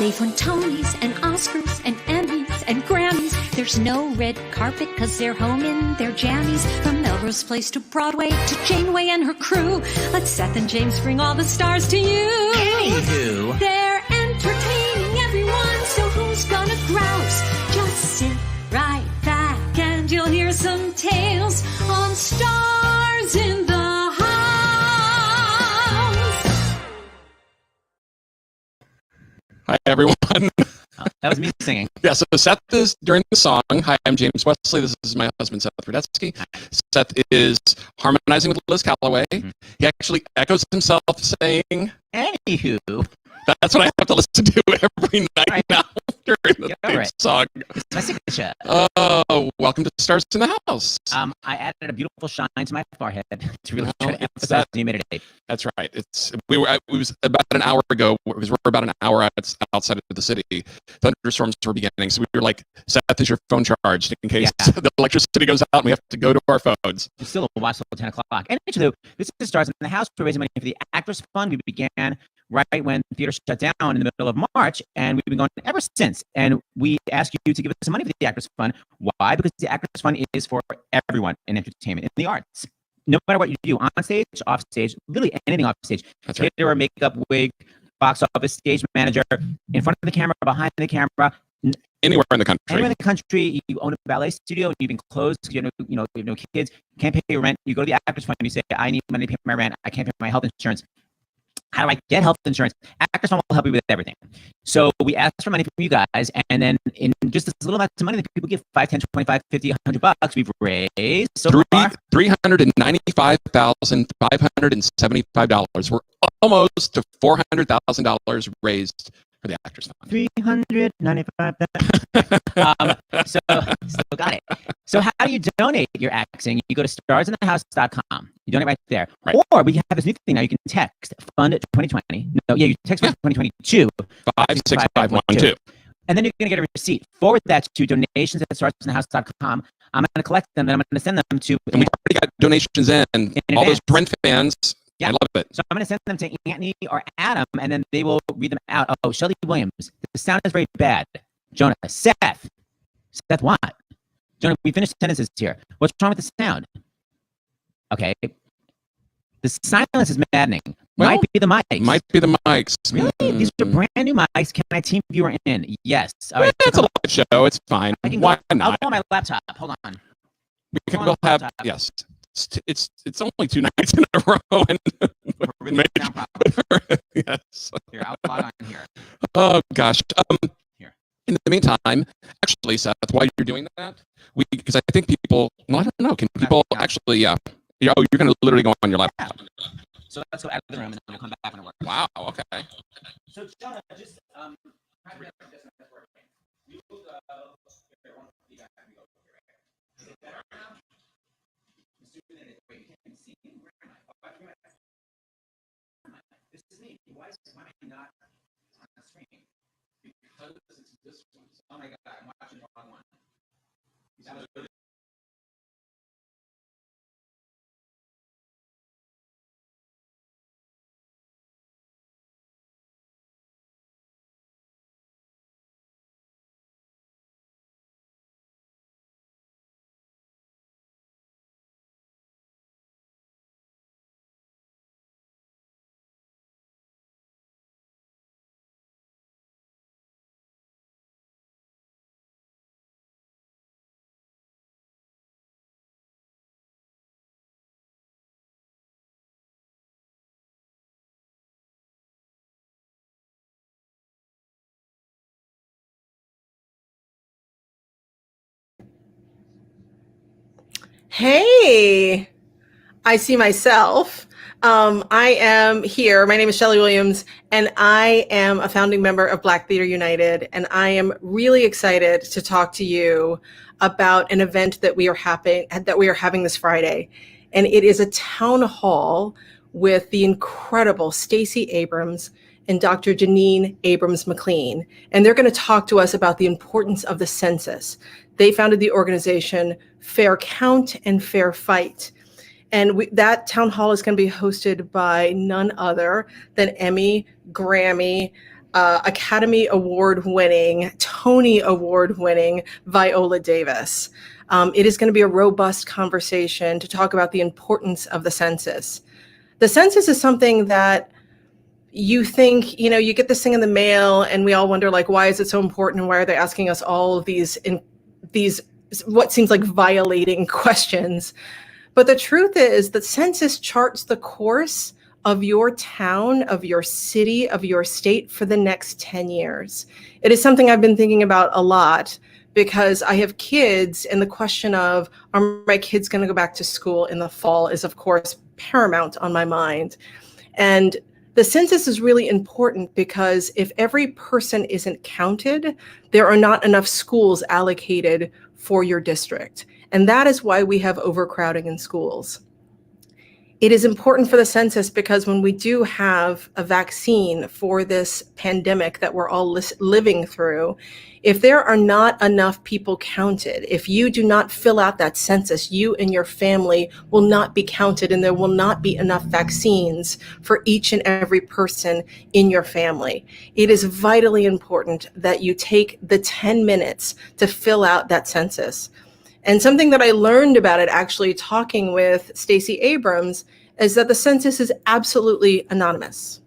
They've won Tonys and Oscars and Emmys and Grammys. There's no red carpet because they're home in their jammies. From Melrose Place to Broadway to Janeway and her crew. Let Seth and James bring all the stars to you. Anywho, they're entertaining everyone, so who's gonna grouse? Just sit right back and you'll hear some tales on Stars in the House. Hi, everyone. That was me singing. Yeah, so Seth is during the song. Hi, I'm James Wesley. This is my husband, Seth Rudetsky. Seth is harmonizing with Liz Calloway. Mm-hmm. He actually echoes himself saying, Anywho. That's what I have to listen to every night now during the theme song. It's my signature. Oh, welcome to Stars in the House. I added a beautiful shine to my forehead to really try to emphasize the humidity. That's right. It was about an hour ago, because we're about an hour outside of the city. Thunderstorms were beginning, so we were like, Seth, is your phone charged in case the electricity goes out and we have to go to our phones? It's still a watch till 10 o'clock. And actually, this is Stars in the House. We're raising money for the Actors Fund. We began right when theaters shut down in the middle of March, and we've been going ever since. And we ask you to give us some money for the Actors Fund. Why? Because the Actors Fund is for everyone in entertainment, in the arts. No matter what you do, on stage, off stage, literally anything off stage. That's right. Caterer, makeup, wig, box office, stage manager, in front of the camera, behind the camera. Anywhere in the country. Anywhere in the country, you own a ballet studio, and you've been closed because you have no kids, you can't pay your rent. You go to the Actors Fund and you say, I need money to pay my rent. I can't pay my health insurance. How do I get health insurance? Actors Fund will help you with everything. So we ask for money from you guys, and then in just this little amount of money that people give, 5, 10, 25, 50, 100 bucks, we've raised so far $395,575. We're almost to $400,000 raised for the Actors Fund. 395. So got it. So how do you donate your acting? You go to starsinthehouse.com. You donate right there. Right. Or we have this new thing now. You can text Fund 2020. No, yeah, you text Fund 2022 56512. And then you're going to get a receipt. Forward that to donations@starsinthehouse.com. I'm going to collect them, and I'm going to send them to. And we've already got donations in all those Brent fans. Yeah. I love it. So I'm going to send them to Anthony or Adam, and then they will read them out. Oh, Shelley Williams. The sound is very bad. Jonah. Seth, what? Jonah, we finished sentences here. What's wrong with the sound? Okay. The silence is maddening. Well, might be the mics. Might be the mics. Really? These are brand new mics. Can my team viewer in? Yes. All right. It's a live show. It's fine. Why not? I'll go on my laptop. Hold on. We'll have, yes. It's only 2 nights in a row. And yes. Here, I'll log on here. Oh, gosh. Here. In the meantime, actually, Seth, while you're doing that, because I think people, well, I don't know, can people actually, you're going to literally go on your laptop. So let's go out of the room and then we'll come back when it works. Wow, okay. So, Jonah, just, you will go, this is me. Why is mine not on the screen? Because it's this one. Oh my God, I'm watching the wrong one. Hey, I see myself. I am here. My name is Shelley Williams, and I am a founding member of Black Theater United, and I am really excited to talk to you about an event that we are having this Friday. And it is a town hall with the incredible Stacey Abrams and Dr. Janine Abrams McLean. And they're going to talk to us about the importance of the census. They founded the organization Fair Count and Fair Fight. And that town hall is going to be hosted by none other than Emmy, Grammy, Academy Award winning, Tony Award winning Viola Davis. It is going to be a robust conversation to talk about the importance of the census. The census is something that you think, you get this thing in the mail and we all wonder, like, why is it so important? And why are they asking us all of these what seems like violating questions? But the truth is the census charts the course of your town, of your city, of your state for the next 10 years. It is something I've been thinking about a lot because I have kids, and the question of, are my kids going to go back to school in the fall is, of course, paramount on my mind. And the census is really important because if every person isn't counted, there are not enough schools allocated for your district. And that is why we have overcrowding in schools. It is important for the census because when we do have a vaccine for this pandemic that we're all living through, if there are not enough people counted, if you do not fill out that census, you and your family will not be counted, and there will not be enough vaccines for each and every person in your family. It is vitally important that you take the 10 minutes to fill out that census. And something that I learned about it, actually talking with Stacey Abrams, is that the census is absolutely anonymous.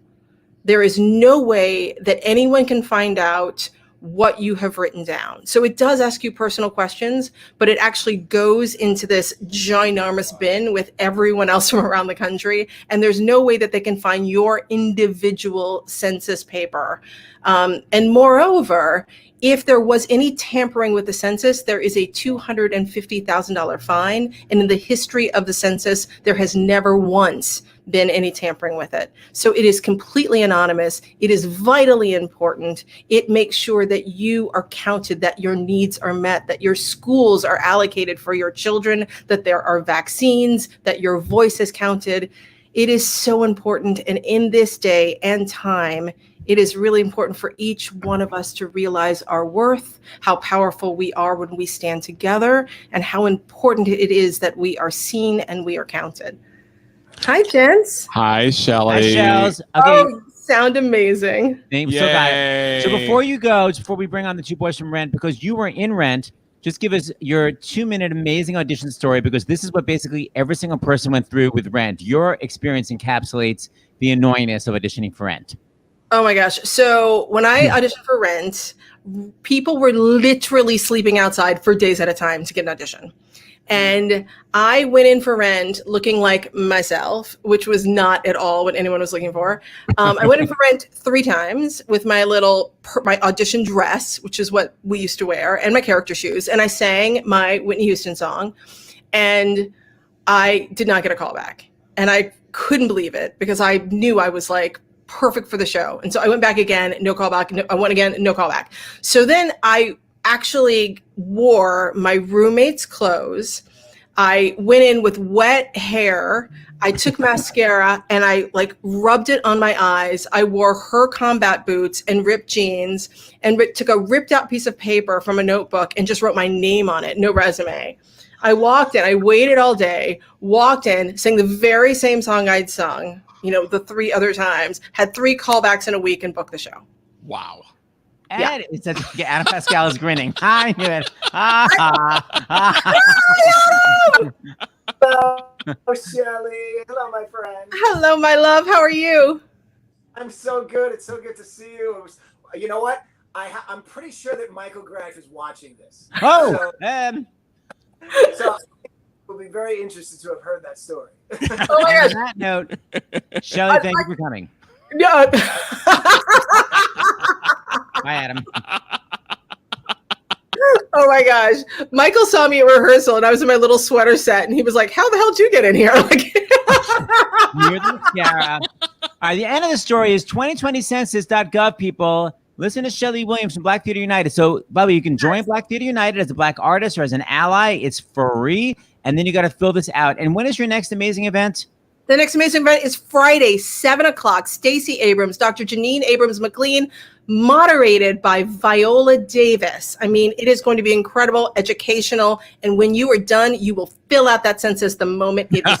There is no way that anyone can find out what you have written down. So it does ask you personal questions, but it actually goes into this ginormous bin with everyone else from around the country. And there's no way that they can find your individual census paper. And moreover, if there was any tampering with the census, there is a $250,000 fine. And in the history of the census, there has never once been any tampering with it. So it is completely anonymous. It is vitally important. It makes sure that you are counted, that your needs are met, that your schools are allocated for your children, that there are vaccines, that your voice is counted. It is so important. And in this day and time, it is really important for each one of us to realize our worth, how powerful we are when we stand together, and how important it is that we are seen and we are counted. Hi, gents. Hi, Shelley. Hi, Shells. Okay. Oh, you sound amazing. Thanks. So before you go, before we bring on the two boys from Rent, because you were in Rent, just give us your 2-minute amazing audition story, because this is what basically every single person went through with Rent. Your experience encapsulates the annoyingness of auditioning for Rent. Oh my gosh. So when I auditioned for Rent, people were literally sleeping outside for days at a time to get an audition. And I went in for Rent looking like myself, which was not at all what anyone was looking for. I went in for Rent 3 times with my my audition dress, which is what we used to wear, and my character shoes. And I sang my Whitney Houston song, and I did not get a call back. And I couldn't believe it because I knew I was like perfect for the show. And so I went back again, no call back. I went again, no call back. So then I actually wore my roommate's clothes. I went in with wet hair. I took mascara and I rubbed it on my eyes. I wore her combat boots and ripped jeans and took a ripped out piece of paper from a notebook and just wrote my name on it, no resume. I walked in, I waited all day, walked in, sang the very same song I'd sung, the 3 other times, had 3 callbacks in a week and booked the show. Wow. And it says Adam Pascal is grinning. I knew it. Hello, Shelley. Hello, my friend. Hello, my love. How are you? I'm so good. It's so good to see you. You know what? I'm pretty sure that Michael Greif is watching this. Oh, so we'll be very interested to have heard that story. Oh my gosh. On that note, Shelley, thank you for coming. No. Bye, Adam. Oh my gosh. Michael saw me at rehearsal and I was in my little sweater set and he was like, how the hell did you get in here? Near the mascara. All right, the end of the story is 2020census.gov, people. Listen to Shelley Williams from Black Theater United. So, by the way, you can join Black Theater United as a Black artist or as an ally. It's free. And then you got to fill this out. And when is your next amazing event? The next amazing event is Friday, 7 o'clock. Stacey Abrams, Dr. Janine Abrams McLean, moderated by Viola Davis. I mean, it is going to be incredible, educational. And when you are done, you will fill out that census the moment it is.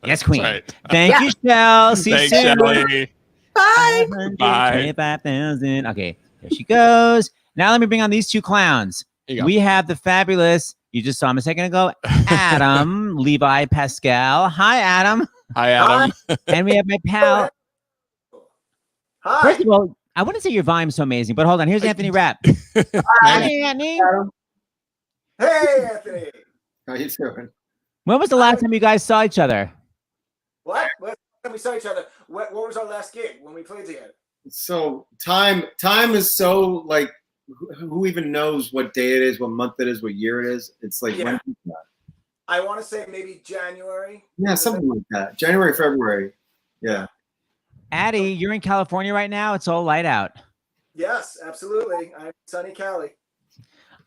Yes, Queen. Right. Thank you, Shell. See you soon. Shelley. Bye. 525,000. Okay, there she goes. Now let me bring on these two clowns. We have the fabulous, you just saw him a second ago, Adam, Levi, Pascal. Hi, Adam. Hi, Adam. And we have my pal. Hi. First of all, I wouldn't say your volume's so amazing, but hold on. Here's Anthony Rapp. Hi, Anthony. Hey, Anthony. How you doing? When was the last time you guys saw each other? What? Last time we saw each other. What was our last gig when we played together? So time is so like who even knows what day it is, what month it is, what year it is? It's like when is that? I want to say maybe January. Yeah, something like that. January, February. Yeah. Addie, you're in California right now. It's all light out. Yes, absolutely. I'm sunny Cali.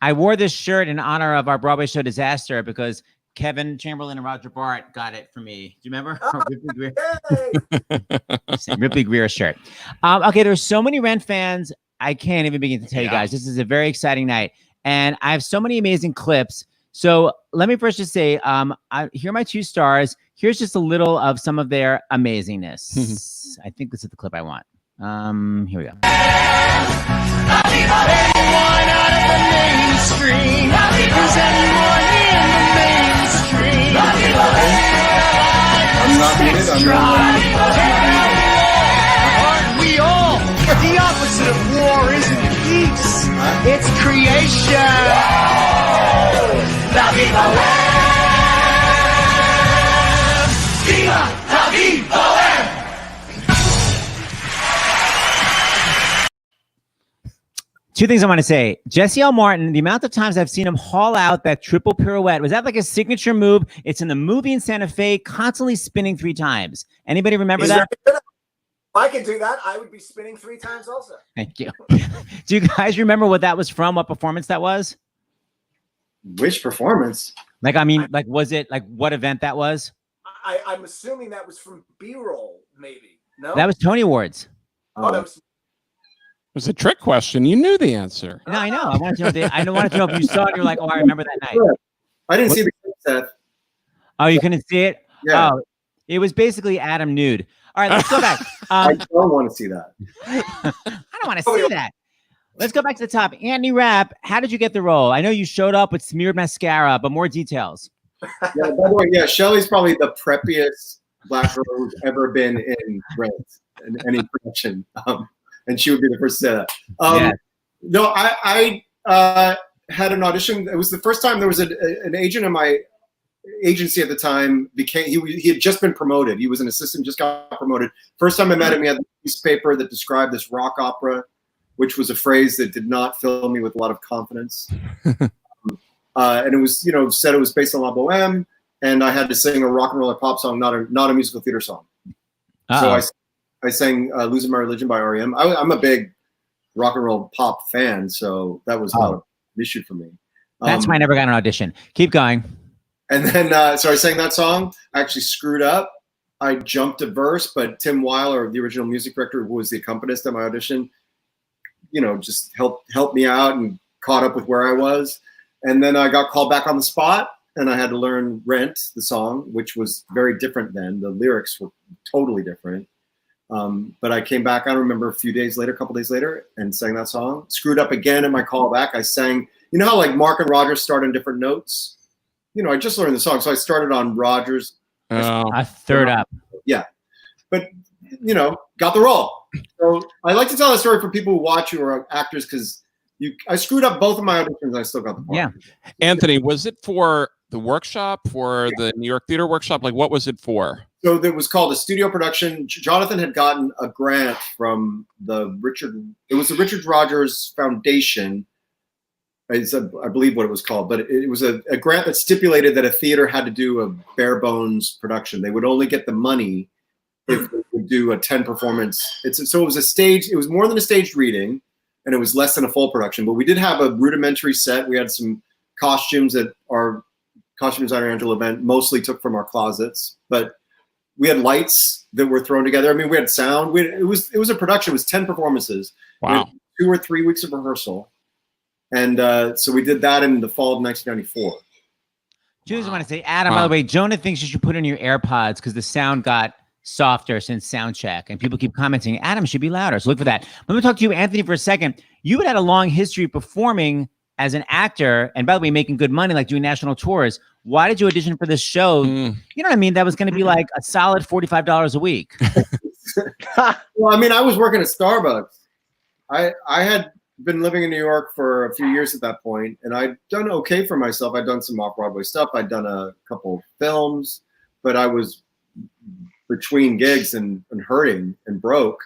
I wore this shirt in honor of our Broadway show Disaster because Kevin Chamberlain and Roger Bart got it for me. Do you remember? Ripley Greer shirt. Okay, there's so many Rent fans. I can't even begin to tell you guys. This is a very exciting night. And I have so many amazing clips. So let me first just say, here are my two stars. Here's just a little of some of their amazingness. I think this is the clip I want. Here we go. I'm not muted. Aren't we all? The opposite of war isn't peace. It's creation. La Viva Web! Viva la Viva Web! Two things I want to say. Jesse L. Martin, the amount of times I've seen him haul out that triple pirouette, was that like a signature move? It's in the movie in Santa Fe, constantly spinning 3 times. Anybody remember that? If I could do that, I would be spinning 3 times also. Thank you. Do you guys remember what that was from? What performance that was? Which performance? Like, I mean, like, was it like what event that was? I'm assuming that was from B-roll, maybe. No, That was Tony Awards. Oh, that was. It was a trick question. You knew the answer. No, I know. I wanted to know. I wanted to know if you saw it. You're like, oh, I remember that night. I didn't see the clip, Seth. Oh, you couldn't see it? Yeah. Oh, it was basically Adam nude. All right, let's go back. I don't want to see that. I don't want to see that. Let's go back to the top. Anthony Rapp, how did you get the role? I know you showed up with smeared mascara, but more details. Yeah, by the way, yeah, Shelley's probably the preppiest black girl who's ever been in Rent in any production. And she would be the first to say that. No, I had an audition. It was the first time there was an agent in my agency at the time. He had just been promoted. He was an assistant, just got promoted. First time I met him, he had a piece of paper that described this rock opera, which was a phrase that did not fill me with a lot of confidence. And it was, said it was based on La Boheme, and I had to sing a rock and roll or pop song, not a musical theater song. So I sang "Losing My Religion" by REM. I'm a big rock and roll pop fan, so that was not an issue for me. That's why I never got an audition. Keep going. And then, so I sang that song. I actually screwed up. I jumped a verse, but Tim Weiler, the original music director, who was the accompanist at my audition, just helped me out and caught up with where I was. And then I got called back on the spot, and I had to learn "Rent," the song, which was very different then. The lyrics were totally different. But I came back, I don't remember, a couple days later, and sang that song. Screwed up again in my callback. I sang, how like Mark and Roger start on different notes? I just learned the song. So I started on Roger's. A third up. Yeah. But, got the role. So I like to tell that story for people who watch you or actors because I screwed up both of my auditions and I still got the part. Yeah. Anthony, was it for the workshop, for the New York Theater Workshop? Like, what was it for? So it was called a studio production. Jonathan had gotten a grant from the Richard Rogers Foundation. I believe what it was called, but it was a grant that stipulated that a theater had to do a bare bones production. They would only get the money if they would do a 10 performance. So it was it was more than a staged reading, and it was less than a full production. But we did have a rudimentary set. We had some costumes that our costume designer Angela Bent mostly took from our closets, but we had lights that were thrown together. I mean, we had sound. It was a production. It was 10 performances. Wow. We had 2 or 3 weeks of rehearsal. And so we did that in the fall of 1994. Just want to say, Adam, by the way, Jonah thinks you should put in your AirPods because the sound got softer since soundcheck, and people keep commenting, Adam should be louder. So look for that. Let me talk to you, Anthony, for a second. You had a long history of performing as an actor, and by the way, making good money, like doing national tours. Why did you audition for this show? You know what I mean? That was going to be like a solid $45 a week. Well, I mean, I was working at Starbucks. I had been living in New York for a few years at that point, and I'd done okay for myself. I'd done some off-Broadway stuff. I'd done a couple films, but I was between gigs and hurting and broke.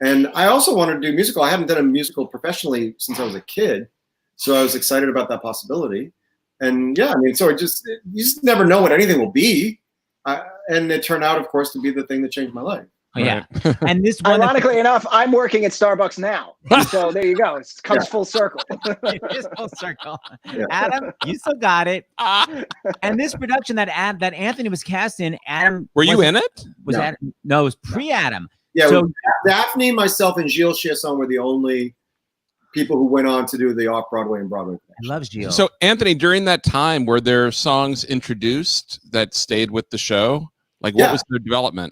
And I also wanted to do musical. I hadn't done a musical professionally since I was a kid, so I was excited about that possibility. And yeah, I mean, so you just never know what anything will be. And it turned out, of course, to be the thing that changed my life. Oh, yeah. And this one, ironically enough, I'm working at Starbucks now. So there you go. It comes full circle. It is full circle. Yeah. Adam, you still got it. And this production that Anthony was cast in, Adam. Were you in it? Was Adam? No, it was pre-Adam. Yeah, so Daphne, myself, and Gilles Chiasson were the only people who went on to do the off-Broadway and Broadway. I love Gilles. So, Anthony, during that time, were there songs introduced that stayed with the show? Like, what was their development?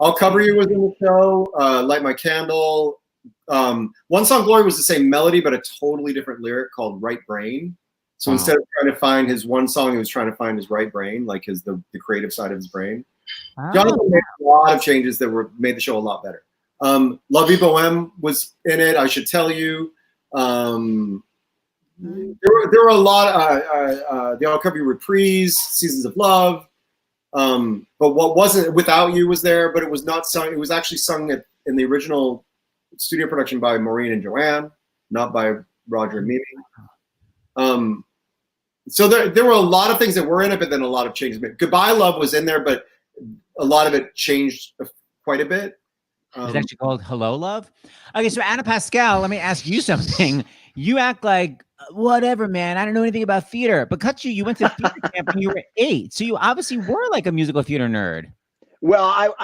I'll Cover You was in the show. Light My Candle. One Song Glory was the same melody, but a totally different lyric called Right Brain. So instead of trying to find his one song, he was trying to find his right brain, like the creative side of his brain. Jonathan made a lot of changes that made the show a lot better. La Vie Boheme was in it. I Should Tell You. There were a lot. The I'll Cover You reprise, Seasons of Love. But what wasn't Without You was there, but it was not sung. It was actually sung in the original studio production by Maureen and Joanne, not by Roger and Mimi. So there were a lot of things that were in it, but then a lot of changes. Goodbye Love was in there, but a lot of it changed quite a bit. It's actually called Hello Love. Okay, so Anna Pascal, let me ask you something. You act like whatever, man. I don't know anything about theater. But you went to theater camp when you were 8, so you obviously were like a musical theater nerd. Well,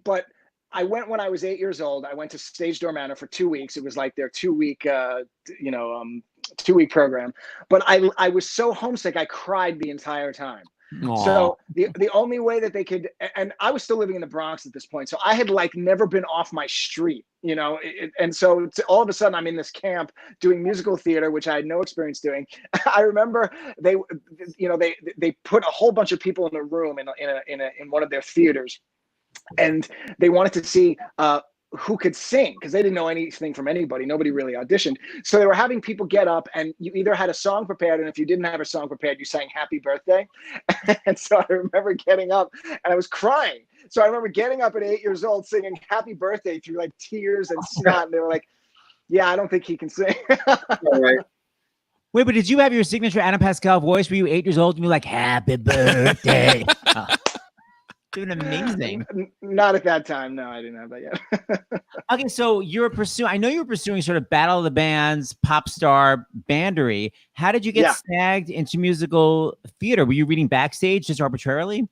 but I went when I was 8 years old. I went to Stage Door Manor for 2 weeks. It was like their 2-week, 2-week program. But I was so homesick, I cried the entire time. Aww. So the only way that they could, and I was still living in the Bronx at this point, so I had like never been off my street, and so all of a sudden I'm in this camp doing musical theater, which I had no experience doing. I remember they put a whole bunch of people in a room in one of their theaters, and they wanted to see who could sing, because they didn't know anything from anybody. Nobody really auditioned. So they were having people get up, and you either had a song prepared, and if you didn't have a song prepared, you sang Happy Birthday. And so I remember getting up, and I was crying. So I remember getting up at 8 years old singing Happy Birthday through like tears and snot. And they were like, yeah, I don't think he can sing. All right. Wait, but did you have your signature Anna Pascal voice? Were you 8 years old and you were like, Happy Birthday? Doing amazing. Not at that time. No, I didn't have that yet. Okay, so I know you were pursuing sort of Battle of the Bands, pop star bandery. How did you get snagged into musical theater? Were you reading backstage just arbitrarily?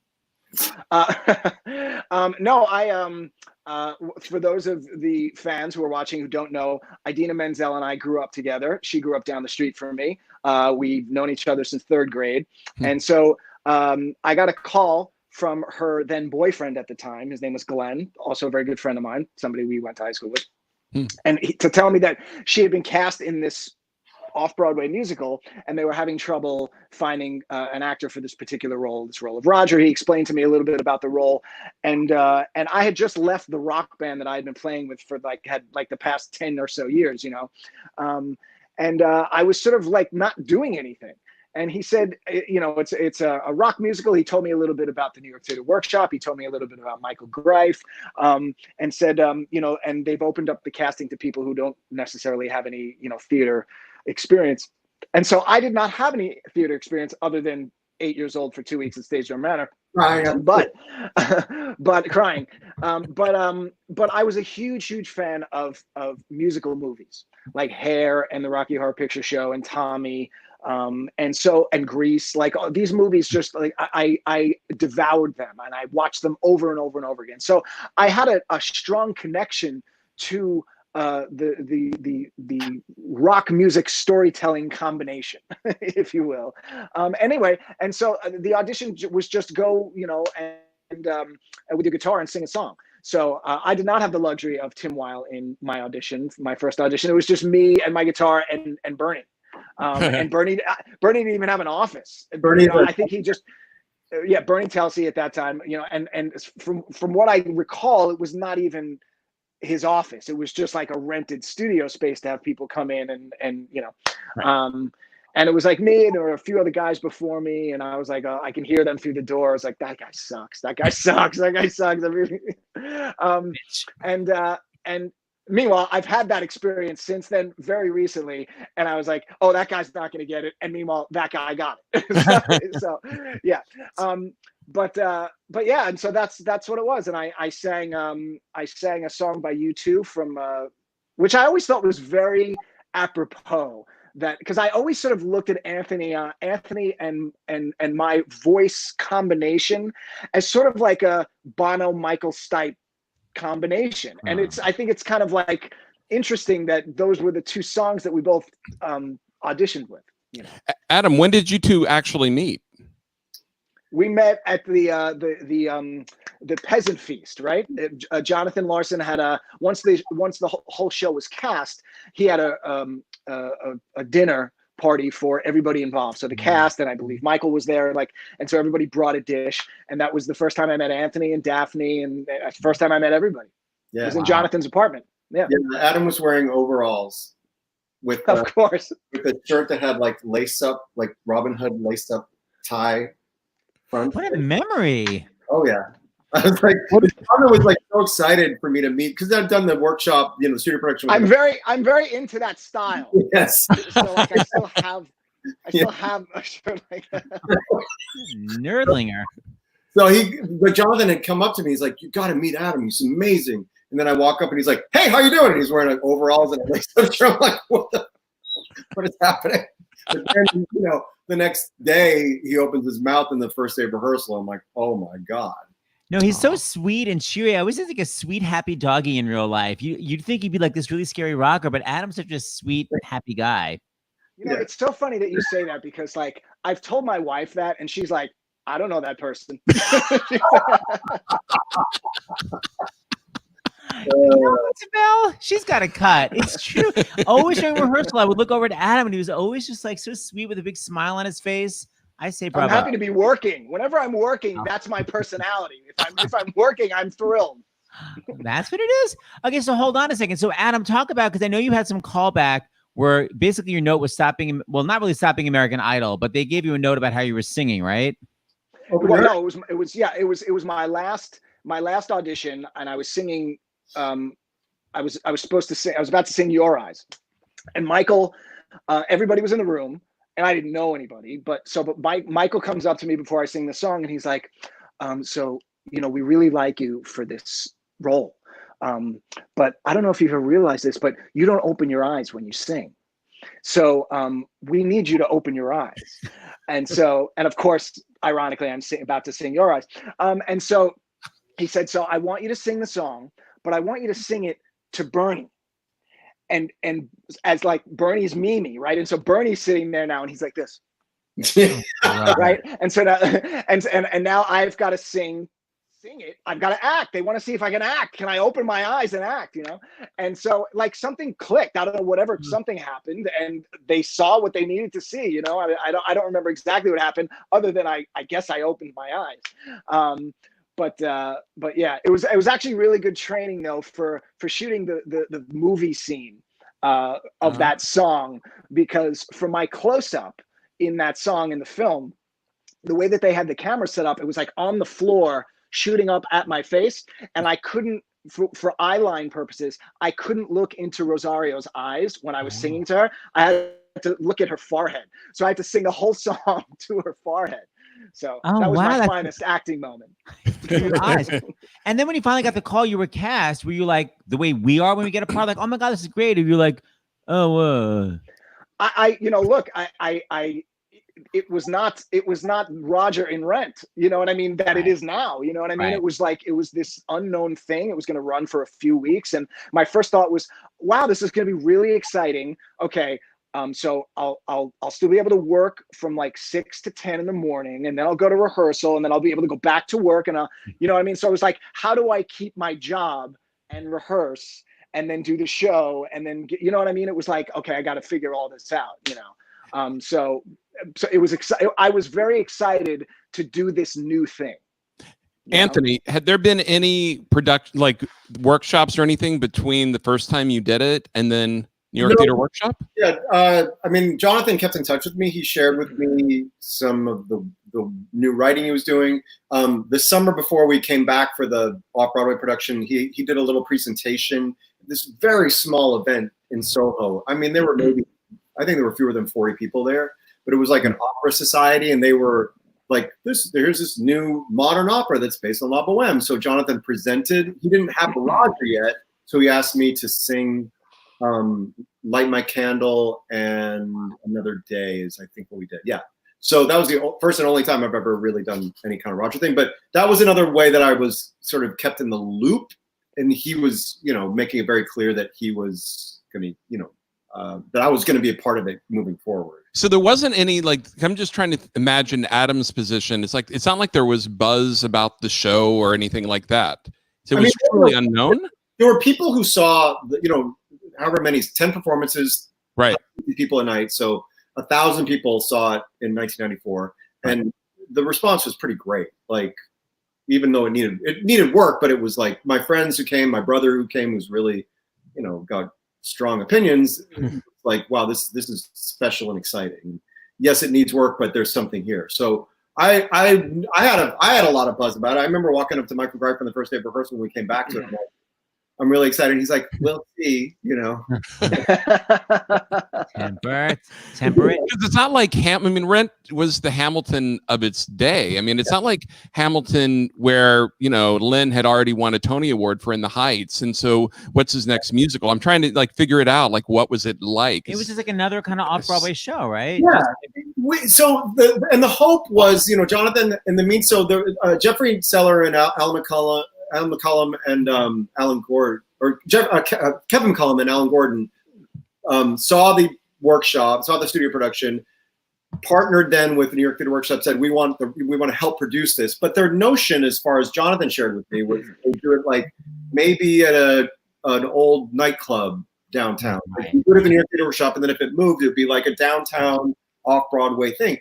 No, for those of the fans who are watching who don't know, Idina Menzel and I grew up together. She grew up down the street from me. We've known each other since 3rd grade. And so I got a call from her then boyfriend at the time. His name was Glenn, also a very good friend of mine, somebody we went to high school with. And to tell me that she had been cast in this off-Broadway musical, and they were having trouble finding an actor for this particular role, this role of Roger. He explained to me a little bit about the role, and I had just left the rock band that I had been playing with for the past 10 or so years, and I was sort of like not doing anything. And he said, it's a rock musical. He told me a little bit about the New York Theater Workshop. He told me a little bit about Michael Greif, and said, and they've opened up the casting to people who don't necessarily have any, theater experience. And so I did not have any theater experience other than 8 years old for 2 weeks at Stage Door Manor. But crying. But I was a huge fan of musical movies like Hair and the Rocky Horror Picture Show and Tommy. And Grease, like these movies, just like I devoured them and I watched them over and over and over again. So I had a strong connection to the rock music storytelling combination, if you will. Anyway, and so the audition was just go, with your guitar and sing a song. So I did not have the luxury of Tim Weil in my audition, my first audition. It was just me and my guitar and Bernie. And Bernie didn't even have an office. Bernie, you know, I think he just, Bernie Telsey at that time, you know, and from what I recall, it was not even his office. It was just like a rented studio space to have people come in and you know, right. And it was like me and there were a few other guys before me, and I was like, I can hear them through the door. I was like, that guy sucks. That guy sucks. That guy sucks. And meanwhile, I've had that experience since then, very recently, and I was like, oh, that guy's not going to get it. And meanwhile, that guy got it. so yeah. But yeah, and so that's what it was. And I sang a song by U2 from which I always thought was very apropos. That because I always sort of looked at Anthony and my voice combination as sort of like a Bono Michael Stipe combination. And I think it's kind of like interesting that those were the two songs that we both auditioned with. You know? Adam, when did you two actually meet? We met at the Peasant Feast, right? Jonathan Larson had once the whole show was cast, he had a dinner party for everybody involved. So the cast, and I believe Michael was there, and so everybody brought a dish, and that was the first time I met Anthony and Daphne, and the first time I met everybody. Yeah, it was in Jonathan's apartment. Yeah, Adam was wearing overalls with of course with a shirt that had like lace up, like Robin Hood laced up tie. Front. What a memory! Oh yeah, I was like, Robin was like so excited for me to meet because I've done the workshop, you know, studio production. I'm very into that style. Yes. So like I still have a shirt like that. Nerdlinger. But Jonathan had come up to me. He's like, "You got to meet Adam. He's amazing." And then I walk up and he's like, "Hey, how you doing?" And he's wearing like overalls and a lace up shirt. I'm like, what is happening? But then, you know, the next day he opens his mouth in the first day of rehearsal. I'm like, oh my God. No, he's so sweet and cheery. I always think like a sweet, happy doggy in real life. You'd think he'd be like this really scary rocker, but Adam's such a sweet, happy guy. You know, it's so funny that you say that because like I've told my wife that and she's like, I don't know that person. Isabel, she's got a cut. It's true. Always during rehearsal, I would look over at Adam, and he was always just like so sweet with a big smile on his face. I say, bravo. I'm happy to be working. Whenever I'm working, that's my personality. If I'm working, I'm thrilled. That's what it is. Okay, so hold on a second. So Adam, talk about because I know you had some callback where basically your note was stopping. Well, not really stopping American Idol, but they gave you a note about how you were singing, right? Well, no, it was my last audition, and I was singing. I was supposed to sing. I was about to sing "Your Eyes," and Michael. Everybody was in the room, and I didn't know anybody. But Michael comes up to me before I sing the song, and he's like, "So you know, we really like you for this role, but I don't know if you've ever realized this, but you don't open your eyes when you sing. So we need you to open your eyes." And of course, ironically, I'm about to sing "Your Eyes," and so he said, "So I want you to sing the song, but I want you to sing it to Bernie." And as like Bernie's Mimi, right? And so Bernie's sitting there now and he's like this. Right. And so now and now I've got to sing it. I've got to act. They want to see if I can act. Can I open my eyes and act, you know? And so like something clicked. I don't know, whatever, something happened and they saw what they needed to see, you know. I don't remember exactly what happened other than I guess I opened my eyes. But yeah, it was actually really good training though for shooting the movie scene of that song, because for my close-up in that song in the film, the way that they had the camera set up, it was like on the floor shooting up at my face, and I couldn't, for eye line purposes, I couldn't look into Rosario's eyes when I was singing to her. I had to look at her forehead, so I had to sing the whole song to her forehead. So that was my finest acting moment. And then when you finally got the call, you were cast. Were you like the way we are when we get a part, like, oh my God, this is great? Or you're like, oh, you know, look, it was not Roger in Rent, you know what I mean, that it is now, you know what I mean? It was like, it was this unknown thing. It was going to run for a few weeks. And my first thought was, wow, this is going to be really exciting. Okay. So I'll still be able to work from like 6 to 10 in the morning, and then I'll go to rehearsal, and then I'll be able to go back to work, and you know what I mean? So it was like, how do I keep my job and rehearse and then do the show and then get, you know what I mean? It was like, okay, I got to figure all this out, you know? So it was exciting. I was very excited to do this new thing. Anthony, had there been any production, like workshops or anything between the first time you did it and then New York Theater Workshop? Yeah, I mean, Jonathan kept in touch with me. He shared with me some of the new writing he was doing. The summer before we came back for the off-Broadway production, he did a little presentation, this very small event in Soho. I mean, there were I think there were fewer than 40 people there, but it was like an opera society, and they were like, here's this new modern opera that's based on La Boheme. So Jonathan presented. He didn't have Roger yet, so he asked me to sing Light My Candle and Another Day is I think what we did. Yeah. So that was the first and only time I've ever really done any kind of Roger thing. But that was another way that I was sort of kept in the loop. And he was, you know, making it very clear that he was going to, you know, that I was going to be a part of it moving forward. So there wasn't any, like, I'm just trying to imagine Adam's position. It's like, it's not like there was buzz about the show or anything like that. So it was truly unknown. There were people who saw, you know, however many, 10 performances, right? People a night. So 1,000 people saw it in 1994, and the response was pretty great. Like, even though it needed work, but it was like my friends who came, my brother who came, was really, you know, got strong opinions. Like, wow, this is special and exciting. Yes, it needs work, but there's something here. So I had a lot of buzz about it. I remember walking up to Michael Greif on the first day of rehearsal when we came back to it. I'm really excited. He's like, we'll see, you know. Temper. It's not like I mean, Rent was the Hamilton of its day. I mean, it's not like Hamilton where, you know, Lynn had already won a Tony Award for In the Heights. And so what's his next musical? I'm trying to like figure it out. Like, what was it like? It was just like another kind of off-Broadway show, right? Yeah. So the hope was, you know, Jonathan and Jeffrey Seller and Alan McCullum and Alan Gordon, or Kevin McCullum and Alan Gordon saw the workshop, saw the studio production, partnered then with the New York Theater Workshop, said we want to help produce this. But their notion, as far as Jonathan shared with me, was they do it like maybe at an old nightclub downtown. Like, you go to the New York Theater Workshop, and then if it moved, it would be like a downtown off-Broadway thing.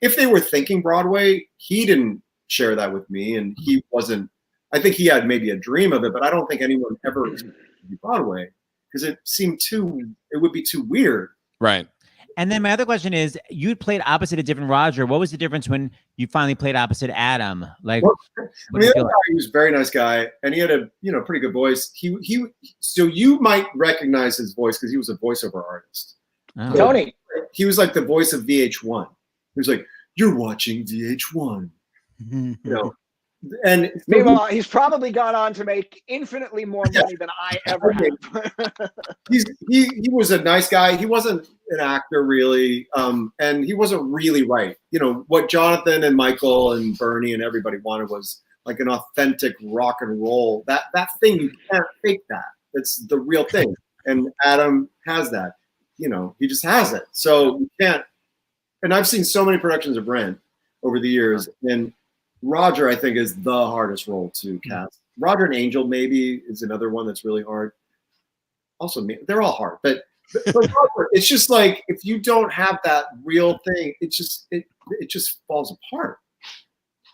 If they were thinking Broadway, he didn't share that with me, and he wasn't. I think he had maybe a dream of it, but I don't think anyone ever expected it to be Broadway, because it would be too weird. Right. And then my other question is, you played opposite a different Roger. What was the difference when you finally played opposite Adam? Like, he was a very nice guy, and he had a pretty good voice. So you might recognize his voice because he was a voiceover artist. Oh. So Tony. He was like the voice of VH1. He was like, "You're watching VH1," you know. And meanwhile, he's probably gone on to make infinitely more money than I ever have. he was a nice guy. He wasn't an actor really, and he wasn't really right. You know, what Jonathan and Michael and Bernie and everybody wanted was like an authentic rock and roll. That thing, you can't fake that. It's the real thing. And Adam has that. You know, he just has it. So you can't. And I've seen so many productions of Rent over the years, and Roger, I think, is the hardest role to cast. Roger and Angel maybe is another one that's really hard. Also, they're all hard, but Roger, it's just like if you don't have that real thing, it just falls apart.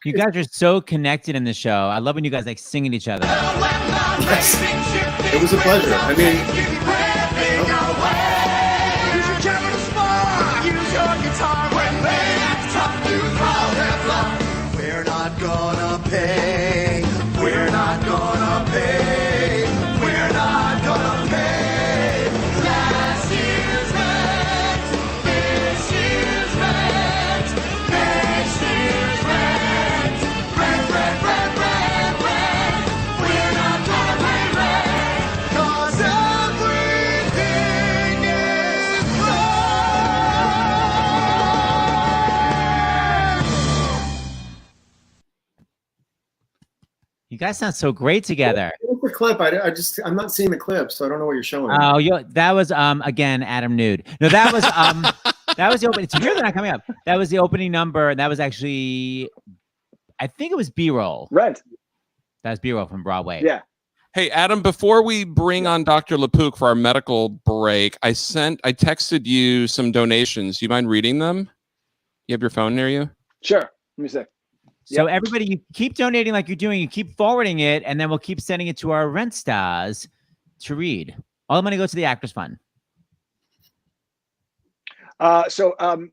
You guys are so connected in the show. I love when you guys like sing at each other. Yes. It was a pleasure. I mean. You guys sound so great together. It's a clip. I'm not seeing the clip, so I don't know what you're showing. Oh, that was again Adam nude. No, that was that was the opening. So here they're not coming up. That was the opening number, and that was actually, I think it was B-roll. Rent. That's B-roll from Broadway. Yeah. Hey, Adam, before we bring on Dr. LePook for our medical break, I texted you some donations. You mind reading them? You have your phone near you? Sure. Let me see. So everybody, you keep donating like you're doing. You keep forwarding it, and then we'll keep sending it to our rent stars to read. All the money goes to the Actors Fund.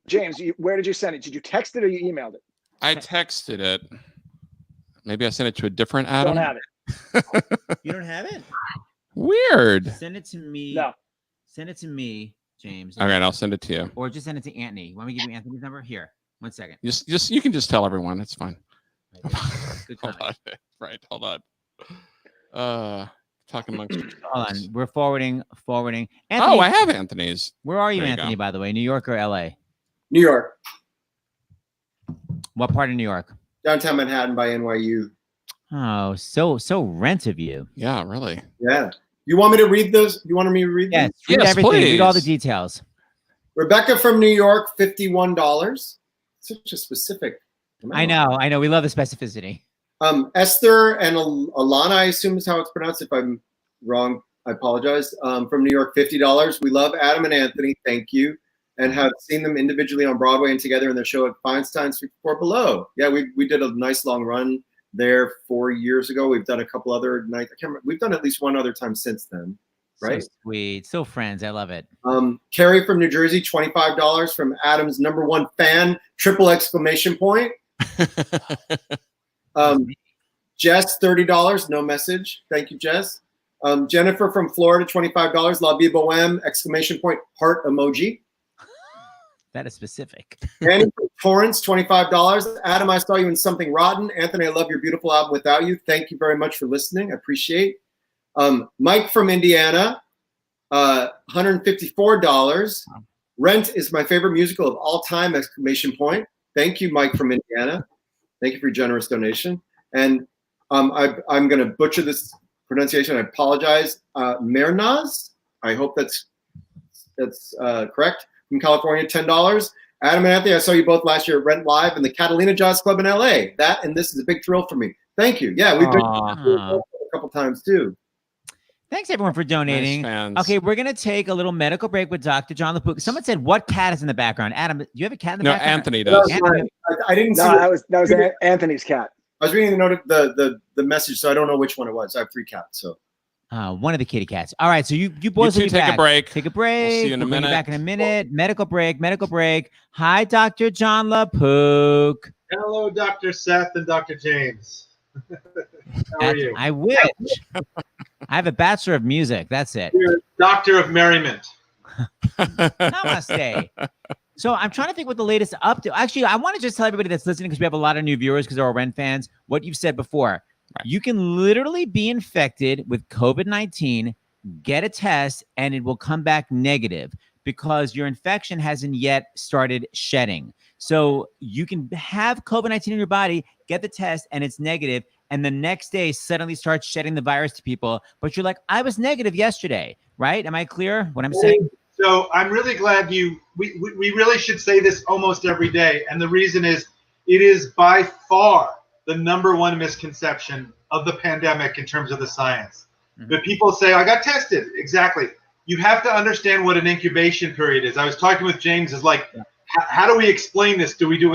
James, where did you send it? Did you text it or you emailed it? I texted it. Maybe I sent it to a different Adam. Don't have it. You don't have it? Weird. Send it to me. No. Send it to me, James. All right, I'll send it to you. Or just send it to Anthony. Want me to give you Anthony's number? Here. 1 second. Just you can just tell everyone. It's fine. Good Hold comment. on. Right. Hold on. Talking amongst Hold on. We're forwarding. Anthony, oh, I have Anthony's. Where are you, There you Anthony, go. by the way? New York or LA? New York, What part of New York? downtown Manhattan by NYU. Oh, so rent of you. Yeah, really. Yeah. You want me to read those? You want me to read Yes, them? read Yes, everything. Read all the please. details. Rebecca from New York, $51. Such a specific amount. I know. We love the specificity. Esther and Alana, I assume is how it's pronounced. If I'm wrong, I apologize. From New York, $50. We love Adam and Anthony. Thank you. And have seen them individually on Broadway and together in their show at Feinstein's 54 Below. Yeah, we did a nice long run there 4 years ago. We've done a couple other nights. I can't remember. We've done at least one other time since then. Right? So sweet. So friends. I love it. Carrie from New Jersey, $25 from Adam's #1 fan, triple exclamation point. Jess, $30, no message. Thank you, Jess. Jennifer from Florida, $25, La Vie Boheme, exclamation point, heart emoji. That is specific. Annie from Torrance, $25. Adam, I saw you in Something Rotten. Anthony, I love your beautiful album Without You. Thank you very much for listening. I appreciate. Mike from Indiana, $154. Rent is my favorite musical of all time, exclamation point. Thank you, Mike from Indiana. Thank you for your generous donation. And I'm going to butcher this pronunciation. I apologize. Mernaz, I hope that's correct. From California, $10. Adam and Anthony, I saw you both last year at Rent Live in the Catalina Jazz Club in LA. That and this is a big thrill for me. Thank you. Yeah, we've been a couple times too. Thanks everyone for donating. Nice fans. Okay, we're gonna take a little medical break with Dr. John LePook. Someone said, "What cat is in the background?" Adam, do you have a cat in the No, background? Anthony does. Anthony, I didn't see. No, that was Anthony's cat. I was reading the note, the message, so I don't know which one it was. I have 3 cats, so. one of the kitty cats. All right, so you boys You will two be take a back. break. Take a break. We'll see you in a We'll bring minute. Back in a minute. Medical break. Hi, Dr. John LePook. Hello, Dr. Seth and Dr. James. How are you? I wish. I have a Bachelor of Music. That's it. You're Doctor of Merriment. Namaste. So I'm trying to think what the latest update. Actually, I want to just tell everybody that's listening, because we have a lot of new viewers because they're all Ren fans, what you've said before. Right. You can literally be infected with COVID-19, get a test, and it will come back negative because your infection hasn't yet started shedding. So you can have COVID-19 in your body, get the test, and it's negative, and the next day suddenly start shedding the virus to people. But you're like, I was negative yesterday, right? Am I clear what I'm saying? So I'm really glad we really should say this almost every day. And the reason is, it is by far the #1 misconception of the pandemic in terms of the science. Mm-hmm. But people say, I got tested. Exactly. You have to understand what an incubation period is. I was talking with James, is like, how do we explain this? Do we do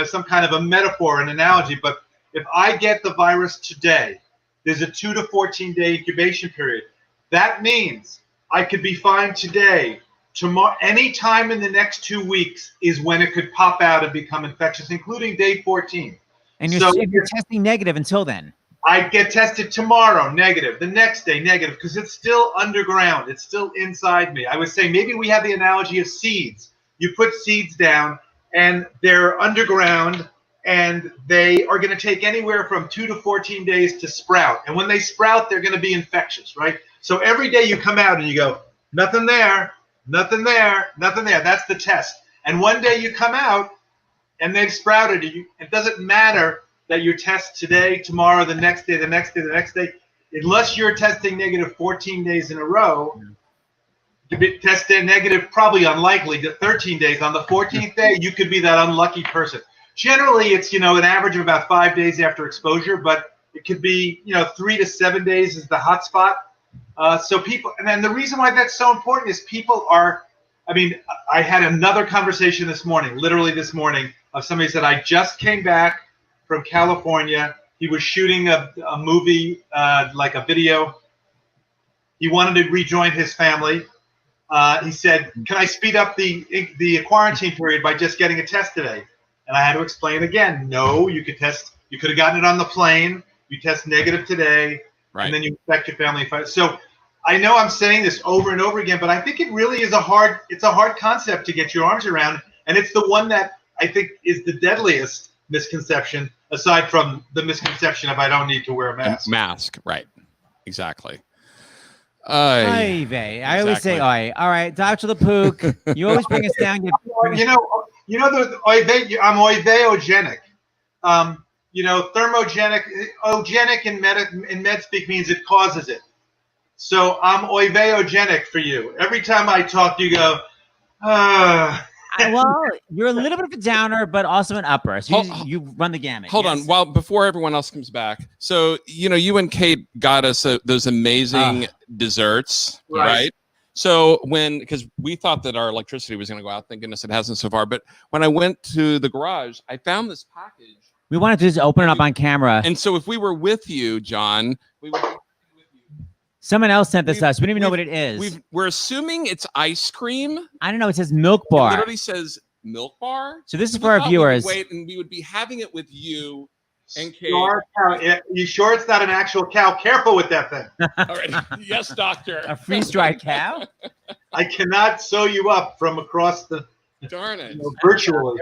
some kind of a metaphor, an analogy? But if I get the virus today, there's a 2 to 14 day incubation period. That means I could be fine today. Tomorrow, any time in the next 2 weeks is when it could pop out and become infectious, including day 14. And you're testing negative until then. I get tested tomorrow, negative. The next day, negative, because it's still underground. It's still inside me. I would say maybe we have the analogy of seeds. You put seeds down, and they're underground, and they are going to take anywhere from 2 to 14 days to sprout. And when they sprout, they're going to be infectious, right? So every day you come out and you go, nothing there, nothing there, nothing there. That's the test. And one day you come out, and they've sprouted. It doesn't matter that you test today, tomorrow, the next day, the next day, the next day. unless you're testing negative 14 days in a row, to be tested negative, probably unlikely, to 13 days. On the 14th day, you could be that unlucky person. Generally, it's, an average of about 5 days after exposure, but it could be, 3 to 7 days is the hot spot. So people, and then the reason why that's so important is people are, I had another conversation this morning, literally this morning, of somebody said, I just came back from California. He was shooting a movie, like a video. He wanted to rejoin his family. He said, can I speed up the quarantine period by just getting a test today? And I had to explain again, no, you could have gotten it on the plane. You test negative today, right, and then you infect your family. So I know I'm saying this over and over again, but I think it really is a hard concept to get your arms around. And it's the one that I think is the deadliest misconception, aside from the misconception of I don't need to wear a mask. Mask, right. Exactly. I always say, all right, Dr. Lapook, you always bring us down. I'm oiveogenic. Thermogenic, ogenic in med speak means it causes it. So I'm oiveogenic for you. Every time I talk, you go, Well, you're a little bit of a downer, but also an upper. So you run the gamut. Hold on. Well, before everyone else comes back. So, you and Kate got us those amazing desserts, right? So because we thought that our electricity was going to go out, thank goodness it hasn't so far. But when I went to the garage, I found this package. We wanted to just open it up on camera. And so if we were with you, John, we would be with you. Someone else sent this to us. We don't even know what it is. We're assuming it's ice cream. I don't know. It says milk bar. It literally says milk bar. So this is for our viewers. Wait, and we would be having it with you and Kate. You sure it's not an actual cow? Careful with that thing. All right. Yes, doctor. A freeze-dried cow? I cannot sew you up from across the... Darn it. Virtually.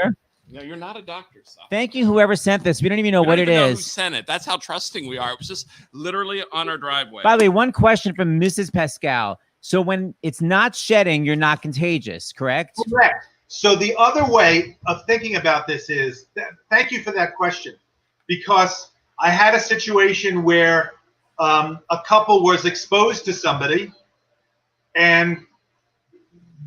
No, you're not a doctor. Thank you, whoever sent this. We don't even know what it is. Who sent it? That's how trusting we are. It was just literally on our driveway. By the way, one question from Mrs. Pascal. So when it's not shedding, you're not contagious, correct? Correct. So the other way of thinking about this is, thank you for that question, because I had a situation where a couple was exposed to somebody and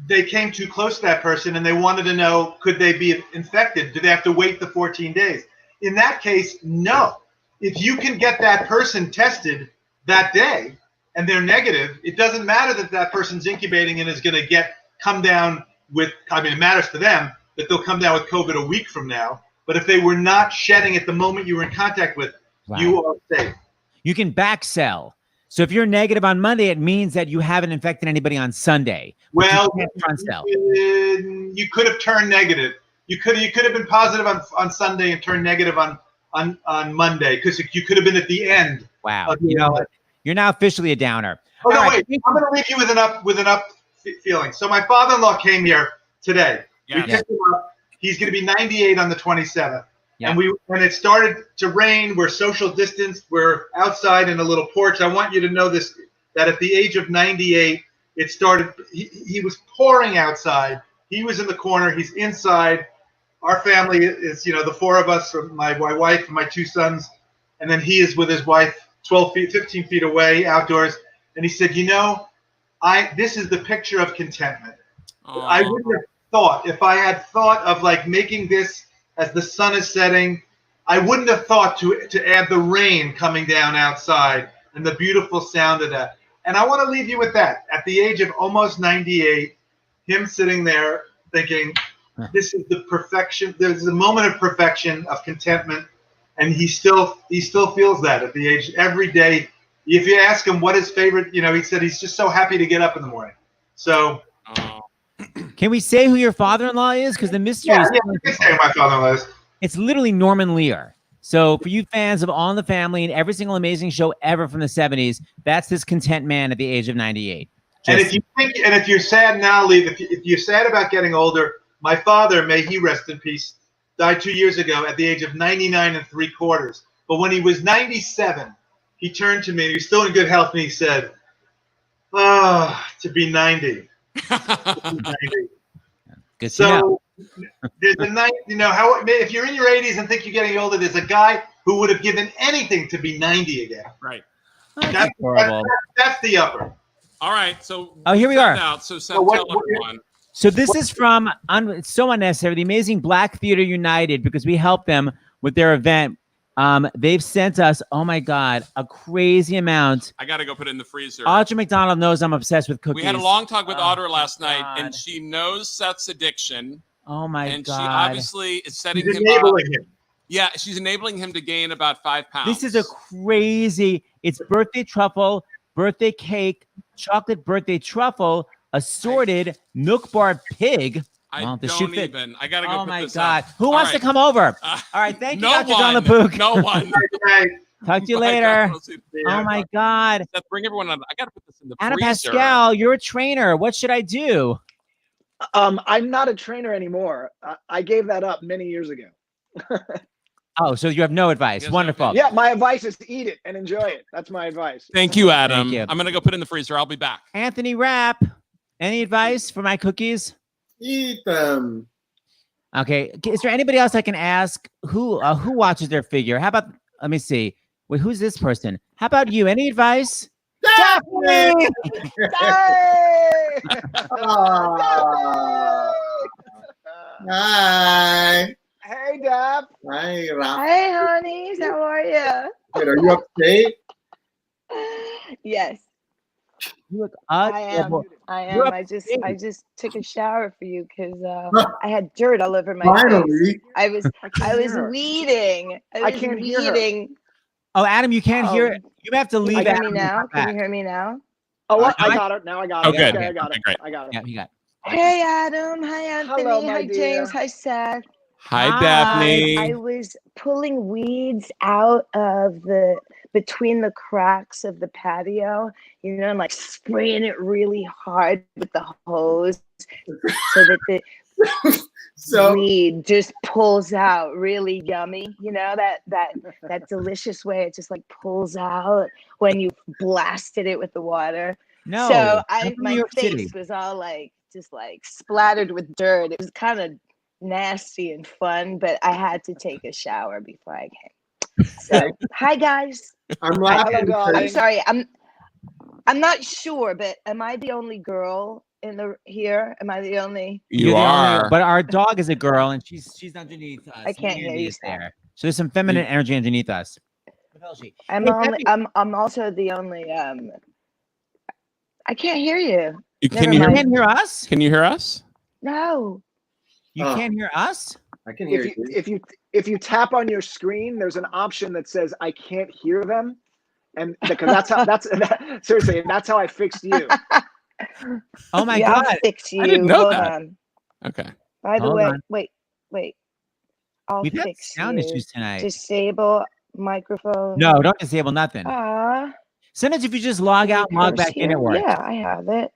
they came too close to that person and they wanted to know, could they be infected? Do they have to wait the 14 days? In that case, no. If you can get that person tested that day and they're negative, it doesn't matter that that person's incubating and is going to come down with, it matters to them that they'll come down with COVID a week from now. But if they were not shedding at the moment you were in contact with, you are safe. You can back sell. So if you're negative on Monday, it means that you haven't infected anybody on Sunday. Well, you could have turned negative. You could have been positive on Sunday and turned negative on Monday, because you could have been at the end. Wow. You're now officially a downer. Oh, no, wait. I'm going to leave you with an up feeling. So my father-in-law came here today. We picked him up. He's going to be 98 on the 27th. Yeah. And when it started to rain, we're social distanced. We're outside in a little porch. I want you to know this, that at the age of 98, it started, he was pouring outside. He was in the corner. He's inside. Our family is, the four of us, my wife and my two sons. And then he is with his wife 15 feet away outdoors. And he said, this is the picture of contentment. Aww. I wouldn't have thought, if I had thought of making this as the sun is setting, I wouldn't have thought to add the rain coming down outside and the beautiful sound of that. And I want to leave you with that. At the age of almost 98, him sitting there thinking, this is the perfection. There's a moment of perfection, of contentment. And he still feels that at the age, every day. If you ask him what his favorite, he said he's just so happy to get up in the morning. So. Can we say who your father-in-law is? Because the mystery is... Yeah, you can say who my father-in-law is. It's literally Norman Lear. So for you fans of All in the Family and every single amazing show ever from the 70s, that's this content man at the age of 98. And if you're sad now, if you're sad about getting older, my father, may he rest in peace, died 2 years ago at the age of 99 3/4. But when he was 97, he turned to me, and he was still in good health, and he said, to be 90. Good to know. There's a night, if you're in your 80s and think you're getting older, there's a guy who would have given anything to be 90 again. Right. That's horrible. That's the upper. All right. So here we are. Out. So Seth, So what- tell everyone. So this is from it's so unnecessary. The amazing Black Theater United, because we helped them with their event. They've sent us, oh my God, a crazy amount. I got to go put it in the freezer. Audra McDonald knows I'm obsessed with cookies. We had a long talk with Audra last night, God. and she knows Seth's addiction. Oh my and God. she obviously is setting She's him enabling up. him. Yeah, she's enabling him to gain about 5 pounds. This is a crazy, it's birthday truffle, birthday cake, chocolate birthday truffle, assorted milk bar pig. I Well, the don't shoe fit. even. I got to go Oh put my this God. up. Who All wants to right. come over? All right, thank you, No Dr. John one. LaPook. No one. Right. Talk to you My later. God, we'll see. Oh my God. Seth, bring everyone on. I got to put this in the Anna freezer. Pascal, you're a trainer. What should I do? I'm not a trainer anymore. I gave that up many years ago. Oh, so you have no advice. Yes, Wonderful. okay. Yeah, my advice is to eat it and enjoy it. That's my advice. Thank you, Adam. Thank you. I'm going to go put it in the freezer. I'll be back. Anthony Rapp, any advice for my cookies? Eat them. Okay. Is there anybody else I can ask who watches their figure? How about, let me see. Wait, who's this person? How about you? Any advice? Daphne! Hey! Ah. Hi. Hey, Dap. Hi, Rapp. Hey, honeys, how are you? Wait, are you upstate? Yes, You look I am. adorable. I You're am. up I just took a shower for you because I had dirt all over my face. Finally. I was hear her. weeding. I can't hear her. weeding. Oh, Adam, you can't hear it. You have to Can leave you hear Adam me and now? come Can you back. hear me now? Oh, I I- got it. Now I got it. Oh, good. Okay, I got Okay, it. great. I got it. Yeah, you got it. Hey, Adam. Hi, Anthony. Hello, my Hi, James. dear. Hi, Seth. Hi, Hi. Daphne. I was pulling weeds out of between the cracks of the patio, and like spraying it really hard with the hose so that the So weed just pulls out really yummy. That delicious way it just like pulls out when you blasted it with the water. No. So I'm from New my York face City. was all like just like splattered with dirt. It was kind of nasty and fun, but I had to take a shower before I came. So hi guys. I'm Hello, laughing darling. I'm sorry. I'm not sure, but am I the only girl in the here? Am I the only? You You're the only- are. but our dog is a girl, and she's underneath us. I can't hear Mandy you, is Seth. there. So there's some feminine energy underneath us. What the hell is she? I'm Hey, only. Daphne, I'm also the only. I can't hear you. Can Never you you hear? mind. can't hear us? Can you hear us? No. You Oh. can't hear us? I can hear If you. if you tap on your screen, there's an option that says I can't hear them, and because seriously, that's how I fixed you. Oh my Yeah, God. I'll fix you. didn't know Hold that. on. Okay. By the Hold way, on. wait. I'll We've had fix sound you. issues tonight. Disable microphone. No, don't disable nothing. Ah. Sometimes if you just log out and log Curse back in, here. it works. Yeah, I have it.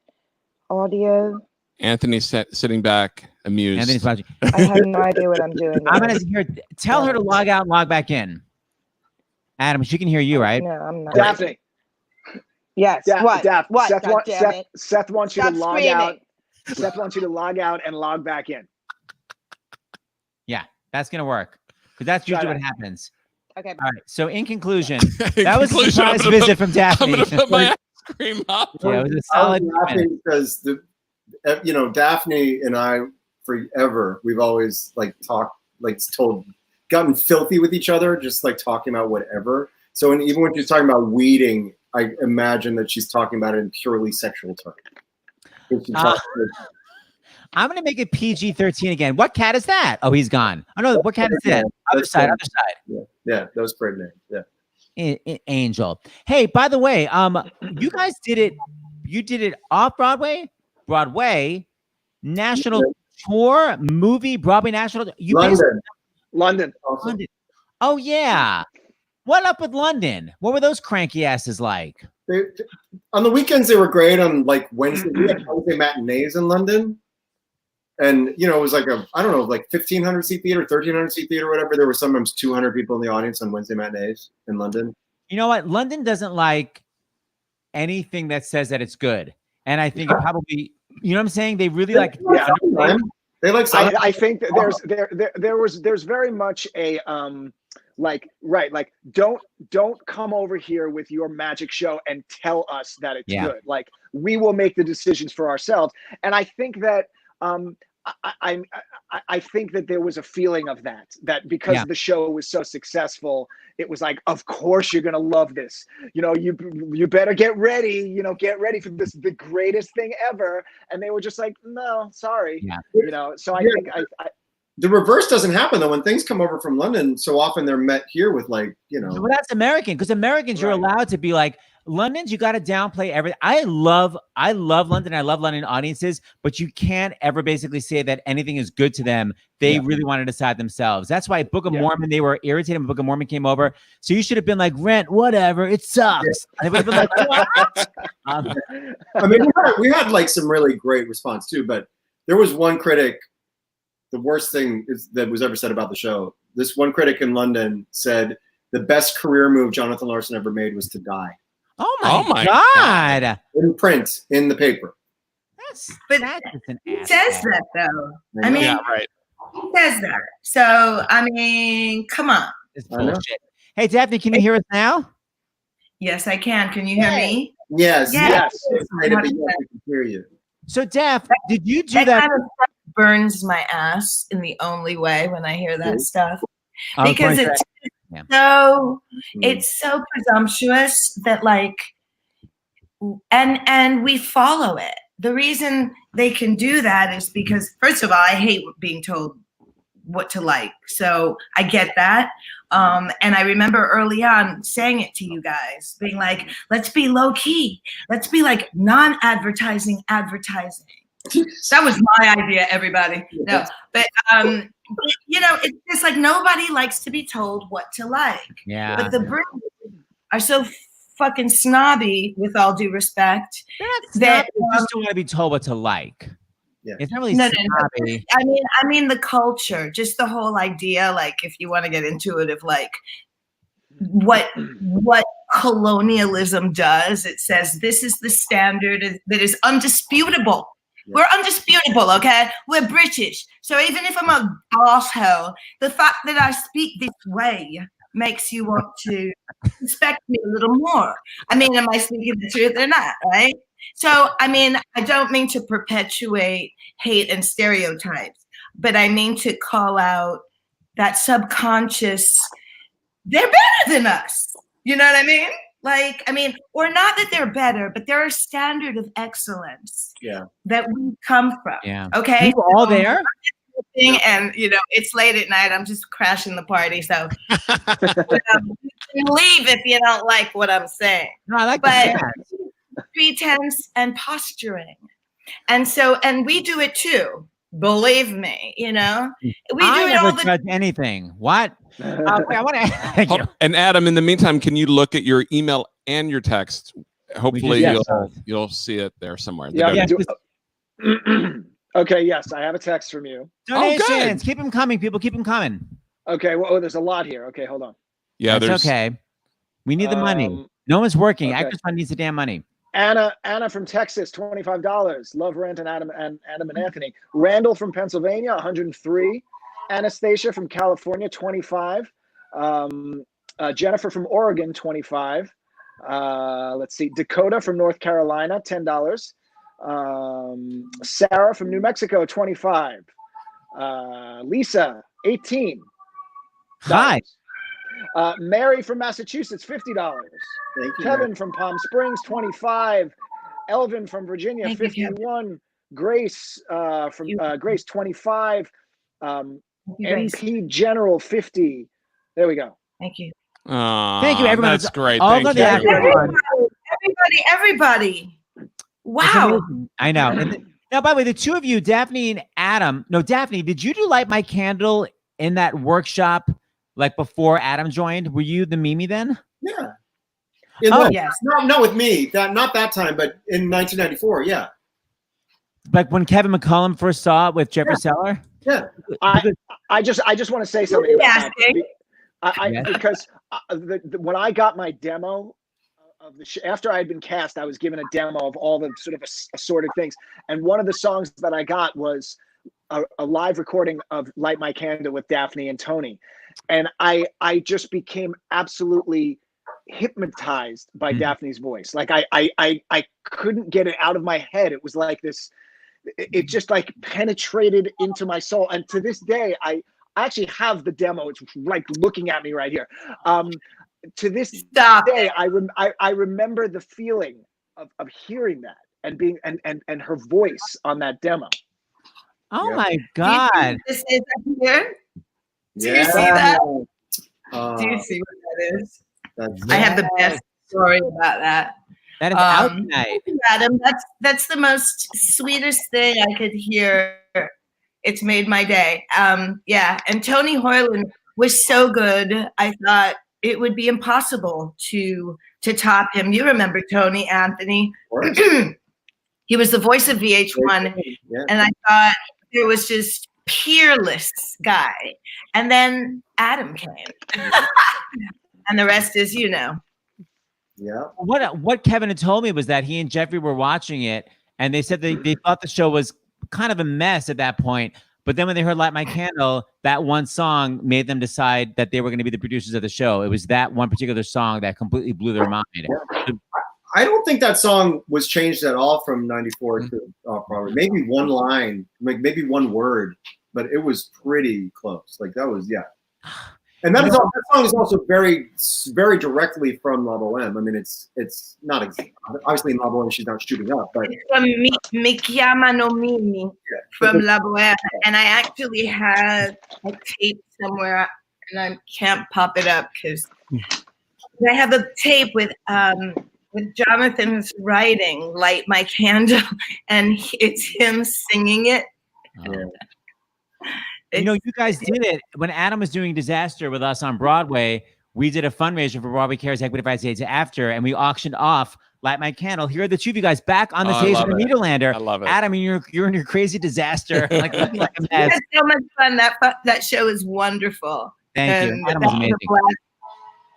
Audio. Anthony's sitting back, amused. Anthony's watching. I have no idea what I'm doing. I'm guys. gonna tell her to log out and log back in. Adam, she can hear you, right? No, I'm not. Daphne, Yes. Daph, What? Daph, What? Seth, God damn it. Seth wants you Stop to log screaming. out. Seth wants you to log out and log back in. Yeah, that's gonna work. Because that's usually Got what it. happens. Okay. All right. So in conclusion, In that was a conclusion, I'm surprise gonna visit from I'm Daphne. going to put my ice cream up. Yeah, it was a I was solid minute. laughing because Daphne and I forever we've always gotten filthy with each other, just like talking about whatever. So even when she's talking about weeding, I imagine that she's talking about it in purely sexual terms. When she talks I'm gonna make it PG-13 again. What cat is that? Oh, he's gone. Oh no, what cat is that? Other That's side, fine. other side. yeah, that was pretty nice. Yeah. Angel. Hey, by the way, you guys did it. You did it off Broadway, national tour, movie, Broadway national. You basically- London. London. Oh yeah. What up with London? What were those cranky asses like? On the weekends they were great. On like Wednesday, we had Wednesday matinees in London. And it was like 1,500 seat theater, 1,300 seat theater, whatever. There were sometimes 200 people in the audience on Wednesday matinees in London. You know what? London doesn't like anything that says that it's good. And I think it probably, you know what I'm saying? They really like. Yeah. They like I think that there's very much a Like don't come over here with your magic show and tell us that it's good. Like, we will make the decisions for ourselves. And I think that I think that there was a feeling of that because the show was so successful, it was like, of course you're gonna love this. You know, you better get ready. You know, get ready for this, the greatest thing ever. And they were just like, no, sorry. You know, so I think the reverse doesn't happen though. When things come over from London, so often they're met here with like, you know. Well, that's American, because Americans, you're allowed to be like, London's, you got to downplay everything. I love London. I love London audiences, but you can't ever basically say that anything is good to them. They really want to decide themselves. That's why Book of Mormon, they were irritated when Book of Mormon came over. So you should have been like, Rent, whatever, it sucks. And they would have been like, what? I mean, we had like some really great response too, but there was one critic. The worst thing that was ever said about the show. This one critic in London said the best career move Jonathan Larson ever made was to die. Oh my God. In print, in the paper. But he says that though. I mean, he says that. So, I mean, come on. It's bullshit. Hey, Daphne, can you hear us now? Yes, I can. Can you hear me? Yes. Yes. I can hear you. So, Daph, did you do that? Kind of burns my ass in the only way when I hear that stuff, because it's so presumptuous that like, and we follow it. The reason they can do that is because, first of all, I hate being told what to like, so I get that. And I remember early on saying it to you guys, being like, let's be low key, let's be like non-advertising advertising. That was my idea, everybody. No, but you know, it's just like nobody likes to be told what to like. Yeah. But the Brits are so fucking snobby, with all due respect, that you just don't want to be told what to like. Yeah. It's not really snobby. No. I mean the culture, just the whole idea. Like, if you want to get into it, of like what colonialism does, it says this is the standard that is undisputable. We're undisputable, okay? We're British. So even if I'm an asshole, the fact that I speak this way makes you want to respect me a little more. I mean, am I speaking the truth or not, right? So, I mean, I don't mean to perpetuate hate and stereotypes, but I mean to call out that subconscious, they're better than us. You know what I mean? Like, I mean, or not that they're better, but they're a standard of excellence that we come from. Yeah. Okay. You all there? And you know, it's late at night. I'm just crashing the party. So you can leave if you don't like what I'm saying. No, I like but pretense and posturing. And we do it too. Believe me, you know, we do it all the time. Anything. What? I want to. And Adam, in the meantime, can you look at your email and your text? Hopefully, you'll see it there somewhere. Yeah. Okay. Yes, I have a text from you. Donations. Keep them coming, people. Keep them coming. Okay. Well, there's a lot here. Okay, hold on. Yeah, that's okay. We need the money. No one's working. Actors Fund needs the damn money. Anna from Texas, $25. Love Rent and Adam and Anthony. Randall from Pennsylvania, 103. Anastasia from California, 25. Jennifer from Oregon, 25. Let's see, Dakota from North Carolina, $10. Sarah from New Mexico, 25. Lisa, 18. Hi. Mary from Massachusetts, $50. Thank you, Kevin from Palm Springs, 25. Elvin from Virginia, Thank 51. Grace from Grace, 25. MP General, 50. There we go. Thank you. Thank you, everyone. That's great. All Thank you. Everybody. Wow. I know. Now, by the way, the two of you, Daphne and Adam. No, Daphne, did you do Light My Candle in that workshop like before Adam joined? Were you the Mimi then? Yeah. Yes. Not with me. Not that time, but in 1994. Yeah. Like when Kevin McCullum first saw it with Jeffrey Seller. Yeah. I just want to say something about that. Because when I got my demo of the after I had been cast, I was given a demo of all the sort of assorted things, and one of the songs that I got was a live recording of Light My Candle with Daphne and Tony. And I just became absolutely hypnotized by Daphne's voice. Like I couldn't get it out of my head. It was like this, it just like penetrated into my soul. And to this day, I actually have the demo. It's like looking at me right here. To this day, I remember the feeling of hearing that and being and her voice on that demo. Oh my God! This is here. Do you see that? Do you see what that is? I have the best story about that. That is out tonight. Adam, that's the most sweetest thing I could hear. It's made my day. Yeah, and Tony Hoyland was so good. I thought it would be impossible to top him. You remember Tony, Anthony? He was the voice of VH1, and I thought there was just peerless guy. And then Adam came, and the rest is, you know. Yeah. What Kevin had told me was that he and Jeffrey were watching it, and they said they thought the show was kind of a mess at that point. But then when they heard Light My Candle, that one song made them decide that they were going to be the producers of the show. It was that one particular song that completely blew their mind. I don't think that song was changed at all from 94 to probably maybe one line, like maybe one word, but it was pretty close. Like that was, yeah. And that song is also very, very directly from La Boheme. I mean, it's not obviously in La Boheme she's not shooting up, but it's from Mi Chiama No Mimi from La Boheme, and I actually had a tape somewhere, and I can't pop it up because I have a tape with Jonathan's writing "Light My Candle," and it's him singing it. You know, you guys did it when Adam was doing Disaster with us on Broadway. We did a fundraiser for Broadway Cares Equity Days After, and we auctioned off Light My Candle. Here are the two of you guys back on the stage of the Nederlander. I love it. Adam, you're in your crazy disaster. Like a mess. That's so much fun. That show is wonderful. Thank you. Adam was amazing.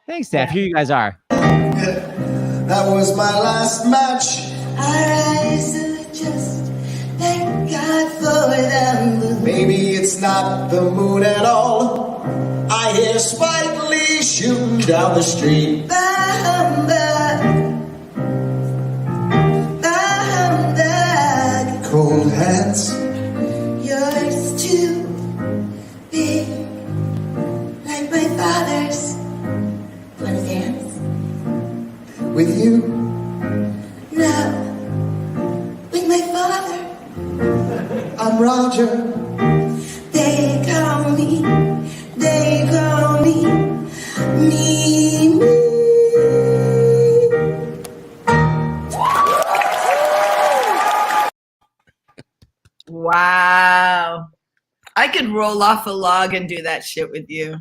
Thanks, Steph. Here you guys are. That was my last match. Our eyes are just thank God for them. Maybe it's not the moon at all. I hear Spike Lee shooting down the street. Cold hands. Yours too big, like my father's. Wanna dance? With you? No, with my father. I'm Roger. They call me Mimi. Wow. I could roll off a log and do that shit with you.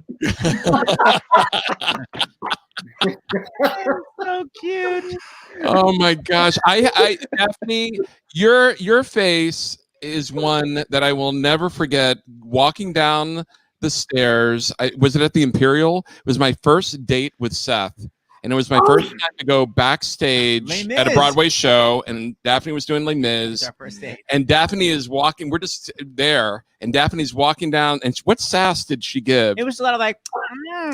So cute. Oh my gosh. I Daphne, your face is one that I will never forget. Walking down the stairs, was it at the Imperial? It was my first date with Seth. And it was my first time to go backstage at a Broadway show, and Daphne was doing Les Mis. Our first date. And Daphne is walking. We're just there, and Daphne's walking down. And what sass did she give? It was a lot of like,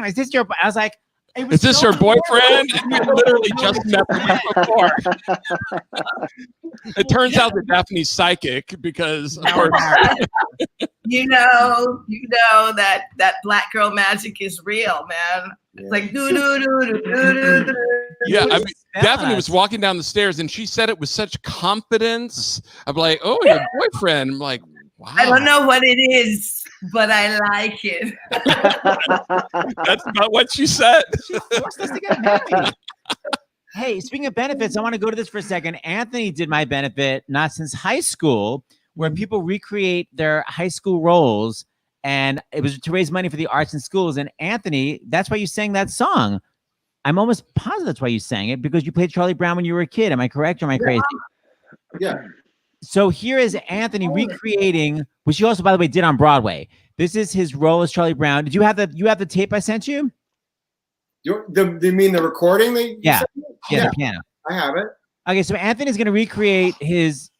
is this your? I was like, is this her boyfriend? And we literally just met the week before. It turns out that Daphne's psychic because you know that black girl magic is real, man. It's like do do do do do. Yeah, I mean, Daphne was walking down the stairs, and she said it with such confidence. I'm like, oh, your boyfriend. I'm like, wow. I don't know what it is, but I like it. That's not what she said. She forced us to get married. Hey, speaking of benefits, I want to go to this for a second. Anthony did my benefit not since high school, where people recreate their high school roles, and it was to raise money for the arts in schools. And Anthony, that's why you sang that song. I'm almost positive that's why you sang it, because you played Charlie Brown when you were a kid. Am I correct or am I crazy? Yeah. So here is Anthony recreating, which he also, by the way, did on Broadway. This is his role as Charlie Brown. Did you have the tape I sent you? You mean the recording? Yeah, the piano. I have it. Okay, so Anthony's going to recreate his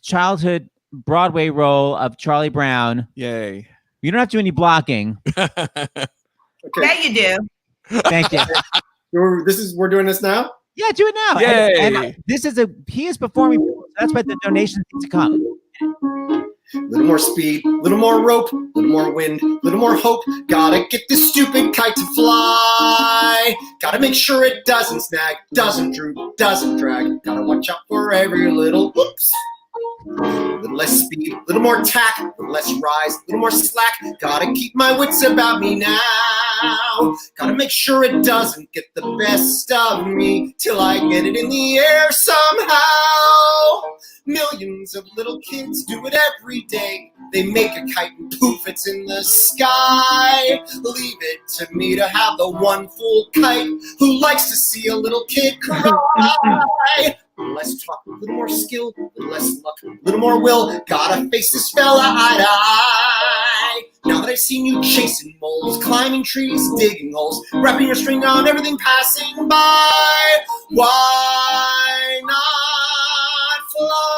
childhood Broadway role of Charlie Brown. Yay. You don't have to do any blocking. Yeah, you do. Thank you. We're doing this now? Yeah, do it now. Yay. And he is performing. So that's why the donations need to come. A little more speed, a little more rope, a little more wind, a little more hope. Gotta get this stupid kite to fly. Gotta make sure it doesn't snag, doesn't droop, doesn't drag. Gotta watch out for every little whoops. A little less speed, a little more tack, a little less rise, a little more slack. Gotta keep my wits about me now. Gotta make sure it doesn't get the best of me till I get it in the air somehow. Millions of little kids do it every day. They make a kite and poof, it's in the sky. Leave it to me to have the one fool kite who likes to see a little kid cry. A little less talk, a little more skill, a little less luck, a little more will. Gotta face this fella eye to eye. Now that I've seen you chasing moles, climbing trees, digging holes, wrapping your string on everything passing by, why not fly?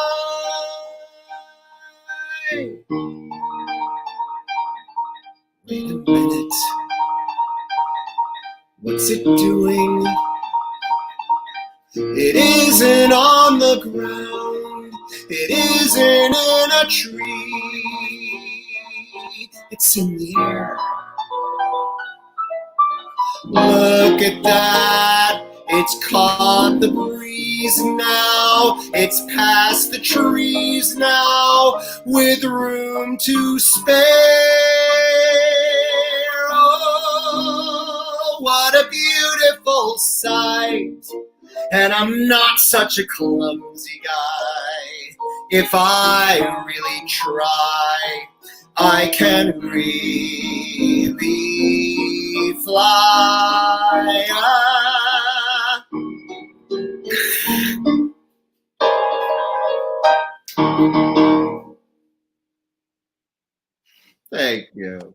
Wait a minute. What's it doing? It isn't on the ground. It isn't in a tree. It's in the air. Look at that. It's caught the breeze now. It's past the trees now with room to spare. Oh, what a beautiful sight. And I'm not such a clumsy guy. If I really try, I can really fly. Thank you.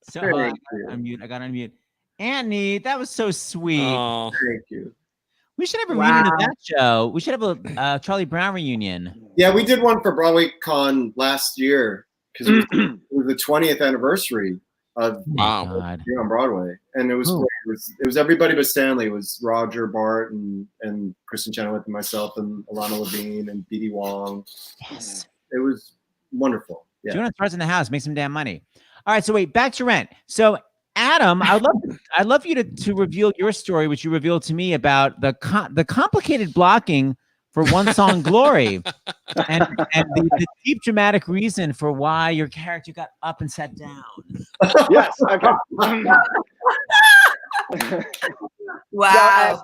So I got to unmute. Annie, that was so sweet. Oh. Thank you. We should have a reunion of that show. We should have a Charlie Brown reunion. Yeah, we did one for Broadway Con last year because it was the 20th anniversary of being on Broadway, and it was great. It was everybody but Stanley. It was Roger, Bart, and Kristen Chenoweth, and myself, and Alana Levine, and B.D. Wong. Yes, it was wonderful. Yeah. Jonah Threads in the house, make some damn money. All right, so wait, back to Rent. So Adam, I'd love you to reveal your story, which you revealed to me about the complicated blocking for one song, Glory, and the deep dramatic reason for why your character got up and sat down. Yes. Okay. Wow.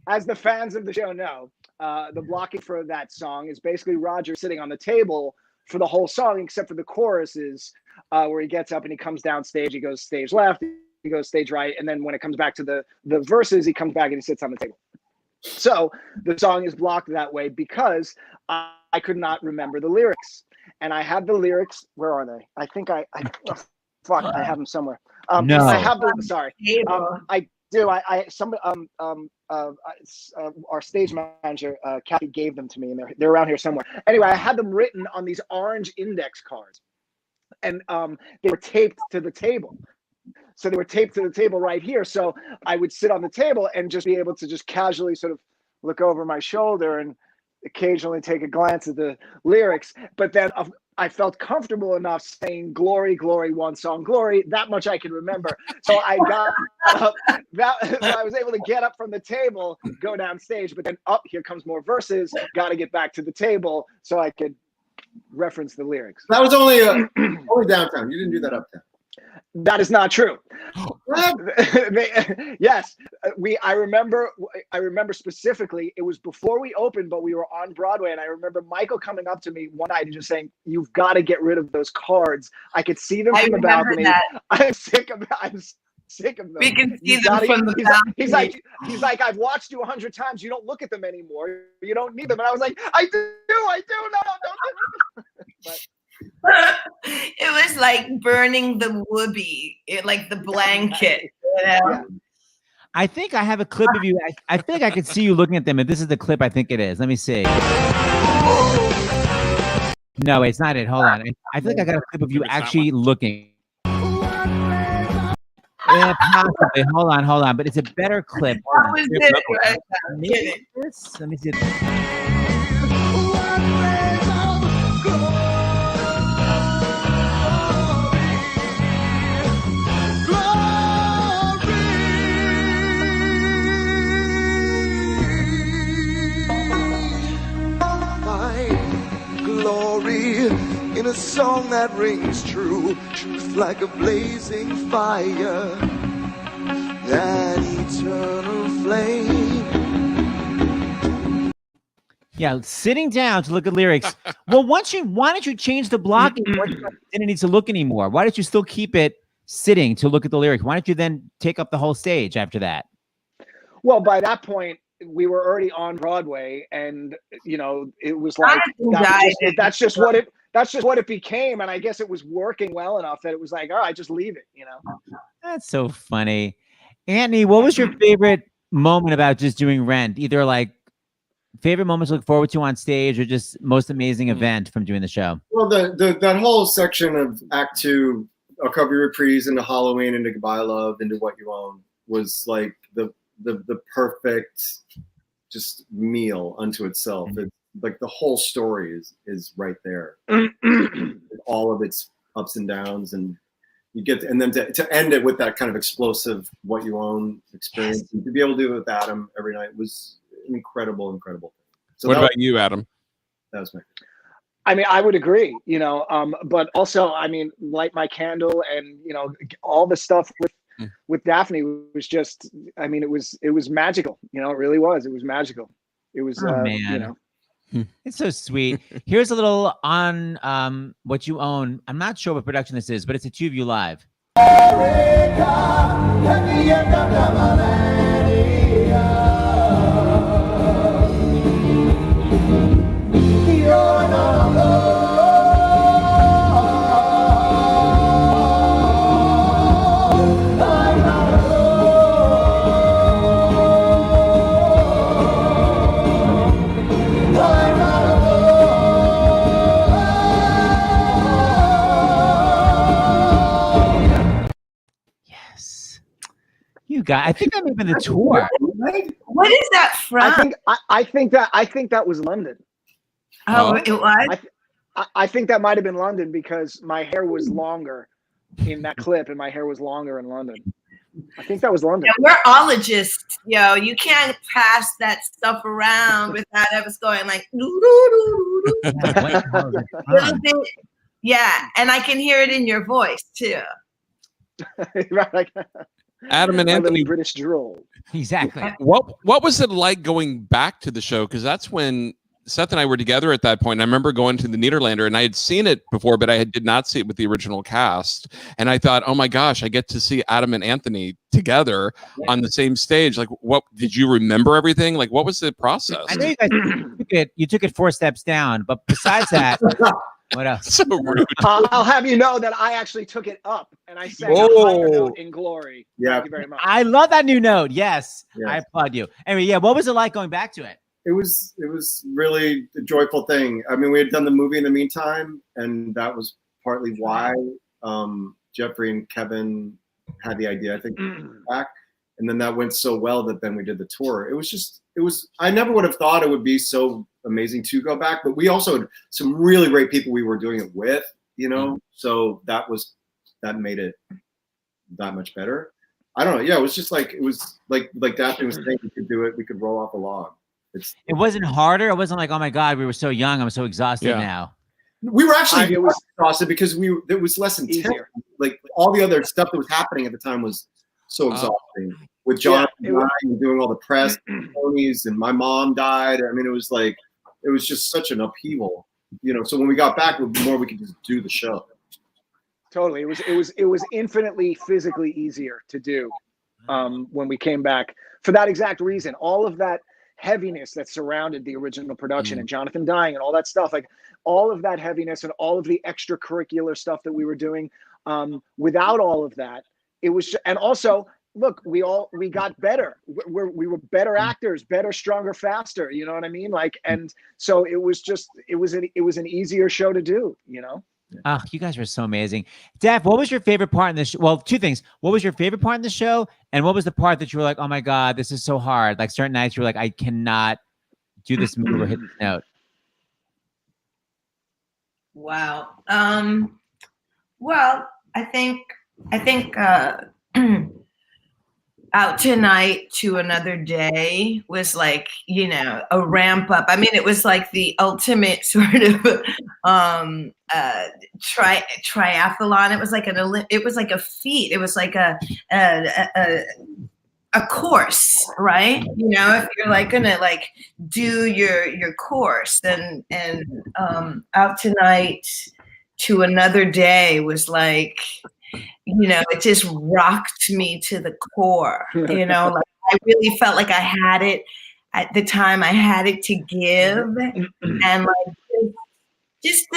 As the fans of the show know, the blocking for that song is basically Roger sitting on the table for the whole song, except for the choruses, where he gets up and he comes down stage. He goes stage left, he goes stage right, and then when it comes back to the verses, he comes back and he sits on the table. So the song is blocked that way because I could not remember the lyrics, and I have the lyrics. Where are they? I think I have them somewhere. No, I have them. Sorry, I do. Our stage manager, Kathy, gave them to me, and they're around here somewhere. Anyway, I had them written on these orange index cards, and they were taped to the table. So they were taped to the table right here. So I would sit on the table and just be able to just casually sort of look over my shoulder and occasionally take a glance at the lyrics. But then I felt comfortable enough saying "Glory, Glory, one song, Glory." That much I can remember. So I got up. I was able to get up from the table, go down stage, but then here comes more verses. Got to get back to the table so I could reference the lyrics. That was only downtown. You didn't do that uptown. That is not true. Yes, I remember specifically. It was before we opened, but we were on Broadway, and I remember Michael coming up to me one night and just saying, "You've got to get rid of those cards. I could see them from the balcony. I'm sick of them." We can see them from the balcony. He's like, "I've watched you 100 times. You don't look at them anymore. You don't need them." And I was like, "I do. No, don't." But it was like burning the whoopee, like the blanket. You know? I think I have a clip of you. I think I could see you looking at them, and this is the clip I think it is. Let me see. No, it's not it. Hold on. I feel like I got a clip of you actually looking. Yeah, possibly. Hold on. But it's a better clip. Hold on. was it right now? Maybe this. Let me see. Glory in a song that rings true, truth like a blazing fire, that eternal flame. Yeah, sitting down to look at lyrics. Well, why don't you change the blocking? Didn't need to look anymore. Why did you still keep it sitting to look at the lyrics? Why don't you then take up the whole stage after that? Well, by that point, we were already on Broadway, and it was like that's just what it became. And I guess it was working well enough that it was like, all right, just leave it. That's so funny. Anthony, what was your favorite moment about just doing Rent? Either like favorite moments to look forward to on stage, or just most amazing event from doing the show? Well, that whole section of Act 2, a cover reprise into Halloween, into Goodbye Love, into What You Own, was like the perfect just meal unto itself. It's like the whole story is right there. All of its ups and downs, and you get and then to end it with that kind of explosive What You Own experience, and to be able to do it with Adam every night was an incredible thing. So what about you, Adam? That was my. I mean, I would agree, but also, I mean, Light My Candle and, all the stuff with Daphne was just, I mean, it was magical. It really was. It was magical. It was, man. It's so sweet. Here's a little on What You Own. I'm not sure what production this is, but it's the two of you live. You guys, I think that may have been the tour. What is that from? I think that was London. Oh, it was? I think that might have been London because my hair was longer in that clip, and my hair was longer in London. I think that was London. Yeah, we're ologists, You can't pass that stuff around without us going like, yeah, and I can hear it in your voice too. Right. Adam and Anthony, British drool. Exactly. What was it like going back to the show? Because that's when Seth and I were together at that point. And I remember going to the Nederlander, and I had seen it before, but I did not see it with the original cast. And I thought, oh my gosh, I get to see Adam and Anthony together on the same stage. Like, what did you remember everything? Like, what was the process? I know you guys took it 4 steps down, but besides that. What else? So rude. I'll have you know that I actually took it up and I sang a higher note in Glory. Yeah. Thank you very much. I love that new note. Yes. I applaud you. Anyway, yeah. What was it like going back to it? It was really a joyful thing. I mean, we had done the movie in the meantime, and that was partly why Jeffrey and Kevin had the idea, I think, back. And then that went so well that then we did the tour. I never would have thought it would be so amazing to go back, but we also had some really great people we were doing it with, so that made it that much better. I don't know. Yeah, it was like Daphne was saying, we could do it. We could roll off a log. It wasn't harder. It wasn't like, oh my God, we were so young. I'm so exhausted now. We were actually exhausted because it was less intense. Like all the other stuff that was happening at the time was so exhausting. With John and doing all the press, Tony's, and my mom died. I mean, it was just such an upheaval, So when we got back, we could just do the show. Totally, it was infinitely physically easier to do when we came back for that exact reason. All of that heaviness that surrounded the original production and Jonathan dying and all that stuff, like all of that heaviness and all of the extracurricular stuff that we were doing, without all of that, it was, and also look, we got better. We were better actors, better, stronger, faster. You know what I mean? Like, and so it was an easier show to do. You know. Oh, you guys were so amazing. Daph, what was your favorite part in this show? Well, two things. What was your favorite part in the show? And what was the part that you were like, oh my God, this is so hard? Like certain nights you were like, I cannot do this move or hit this note. Wow. Well, I think Out Tonight to Another Day was like, you know, a ramp up. I mean, it was like the ultimate sort of triathlon. It was like a feat. It was like a course, right? You know, if you're like gonna like do your course, and Out Tonight to Another Day was like, you know, it just rocked me to the core. You know, like I really felt like I had it at the time. I had it to give, and like just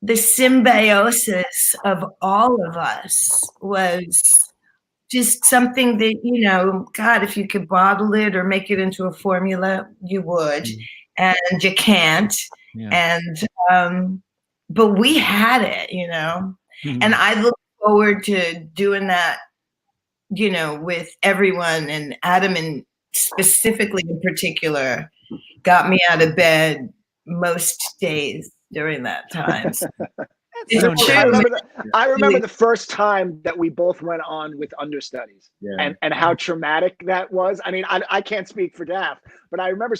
the symbiosis of all of us was just something that, you know, God, if you could bottle it or make it into a formula, you would, and you can't. Yeah. And but we had it, you know. And I look forward to doing that, you know, with everyone. And Adam, and specifically in particular, got me out of bed most days during that time. So it's true. I remember the first time that we both went on with understudies, and how traumatic that was. I mean, I can't speak for Daph, but I remember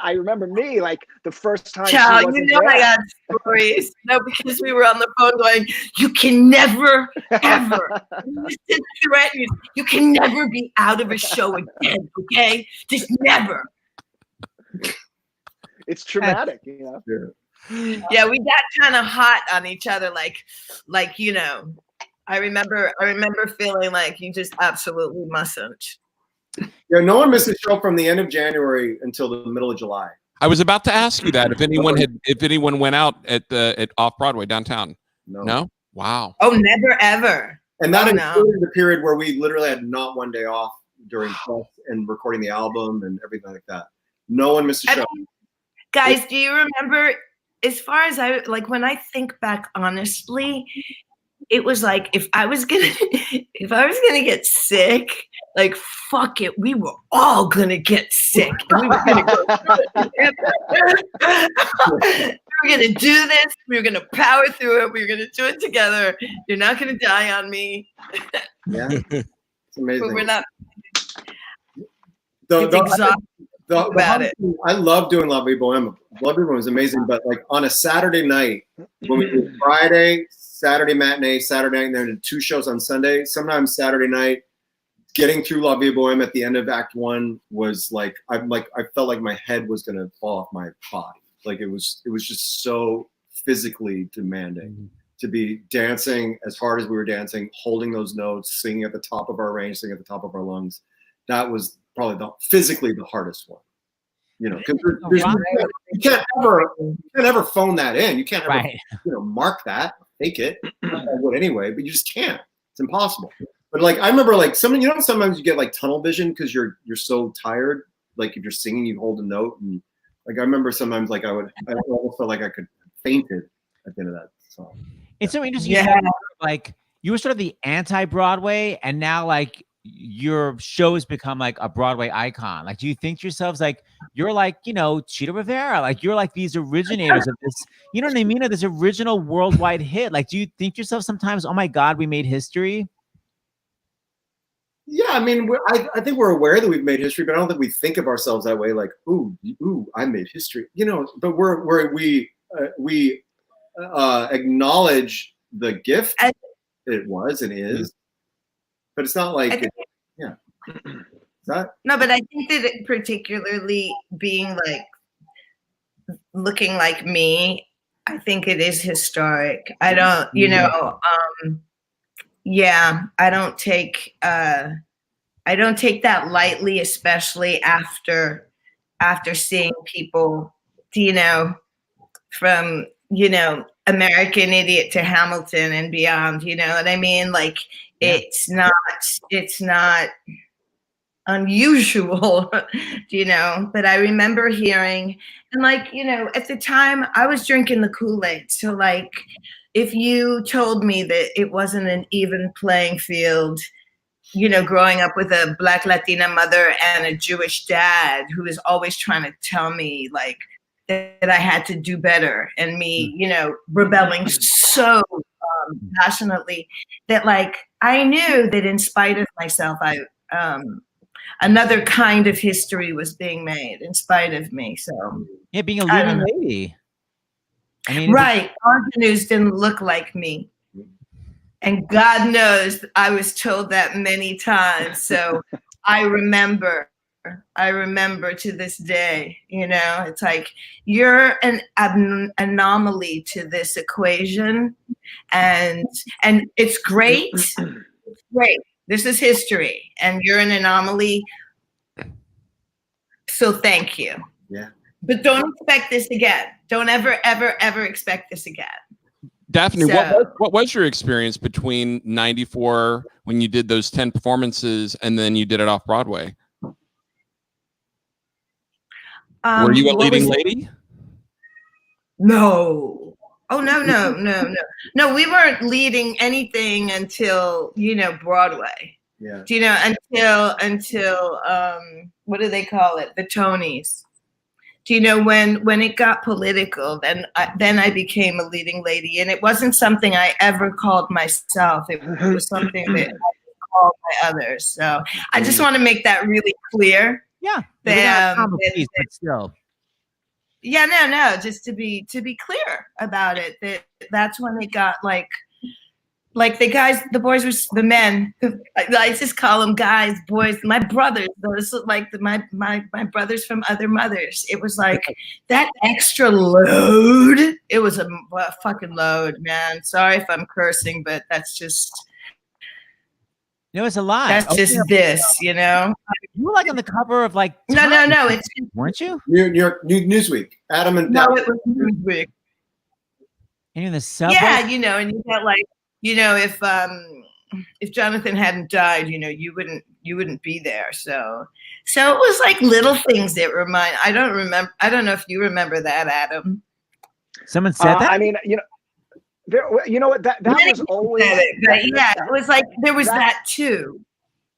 I remember me, like the first time. Child, you know, I got stories. No, because we were on the phone going, you can never, ever, you can never be out of a show again, okay? Just never. It's traumatic, you know? Yeah, we got kind of hot on each other, like, you know, I remember feeling like you just absolutely mustn't. Yeah, no one missed a show from the end of January until the middle of July. I was about to ask you that if anyone went out at off Broadway downtown. No? Wow. Oh, never ever. And that included the period where we literally had not one day off during press and recording the album and everything like that. No one missed a show. Guys, do you remember? As far as when I think back honestly, it was like if I was gonna get sick, like fuck it, we were all gonna get sick. And we were gonna go we were gonna do this, we were gonna power through it, we were gonna do it together. You're not gonna die on me. Yeah. It's amazing. But we're not. I love doing La Vie Boheme. La Vie Boheme was amazing, but like on a Saturday night, when we did Friday, Saturday matinee, Saturday night, and then 2 shows on Sunday, sometimes Saturday night, getting through La Vie Boheme at the end of Act 1 was I felt like my head was gonna fall off my body. Like it was just so physically demanding to be dancing as hard as we were dancing, holding those notes, singing at the top of our range, singing at the top of our lungs. That was probably physically the hardest one, you know, because you can't ever phone that in. You can't ever, mark that, fake it. I would anyway, but you just can't. It's impossible. But like I remember, like sometimes you get like tunnel vision because you're so tired. Like if you're singing, you hold a note, and like I remember sometimes like I almost felt like I could fainted at the end of that song. It's so interesting. Yeah, like you were sort of the anti-Broadway, and now like your show has become like a Broadway icon. Like, do you think to yourselves like you're like, you know, Cheetah Rivera, like you're like these originators of this, you know what I mean, of this original worldwide hit? Like, do you think to yourself sometimes, oh my God, we made history? Yeah, I mean, I think we're aware that we've made history, but I don't think we think of ourselves that way. Like, ooh, I made history, you know. But we acknowledge the gift it was and is. But it's not like, no, but I think that particularly being like, looking like me, I think it is historic. I don't, you know, I don't take that lightly, especially after seeing people, you know, from, you know, American Idiot to Hamilton and beyond, you know what I mean? Like, It's not unusual, but I remember hearing, and at the time I was drinking the Kool-Aid. So if you told me that it wasn't an even playing field, growing up with a Black Latina mother and a Jewish dad who was always trying to tell me that I had to do better, and me, rebelling so passionately that I knew that in spite of myself, another kind of history was being made in spite of me. So yeah, being a leading lady. I mean, right. Ingenues didn't look like me. And God knows I was told that many times. So I remember to this day, it's like, you're an anomaly to this equation. And it's great. It's great. This is history, and you're an anomaly. So thank you. Yeah. But don't expect this again. Don't ever, ever, ever expect this again. Daphne, what was your experience between '94 when you did those 10 performances and then you did it off Broadway? Were you a leading lady? No. Oh, no. No, we weren't leading anything until, Broadway. Yeah. Until what do they call it? The Tonys. When it got political, then I became a leading lady, and it wasn't something I ever called myself. It was something that I called my others. So I just want to make that really clear. Yeah. But still. Yeah, no, just to be clear about it, that's when it got like the boys were the men. I just call them guys, boys. My brothers, those like my brothers from other mothers. It was like that extra load. It was a fucking load, man. Sorry if I'm cursing, but that's just. It's a lot. That's just this, You were on the cover of No. It's weren't you? New York Newsweek. Adam and no, it was Newsweek. And in the subway. Yeah, and you got if Jonathan hadn't died, you wouldn't be there. So it was like little things that remind. I don't remember. I don't know if you remember that, Adam. Someone said that. I mean, there, what that was always. Yeah, it was like there was that too.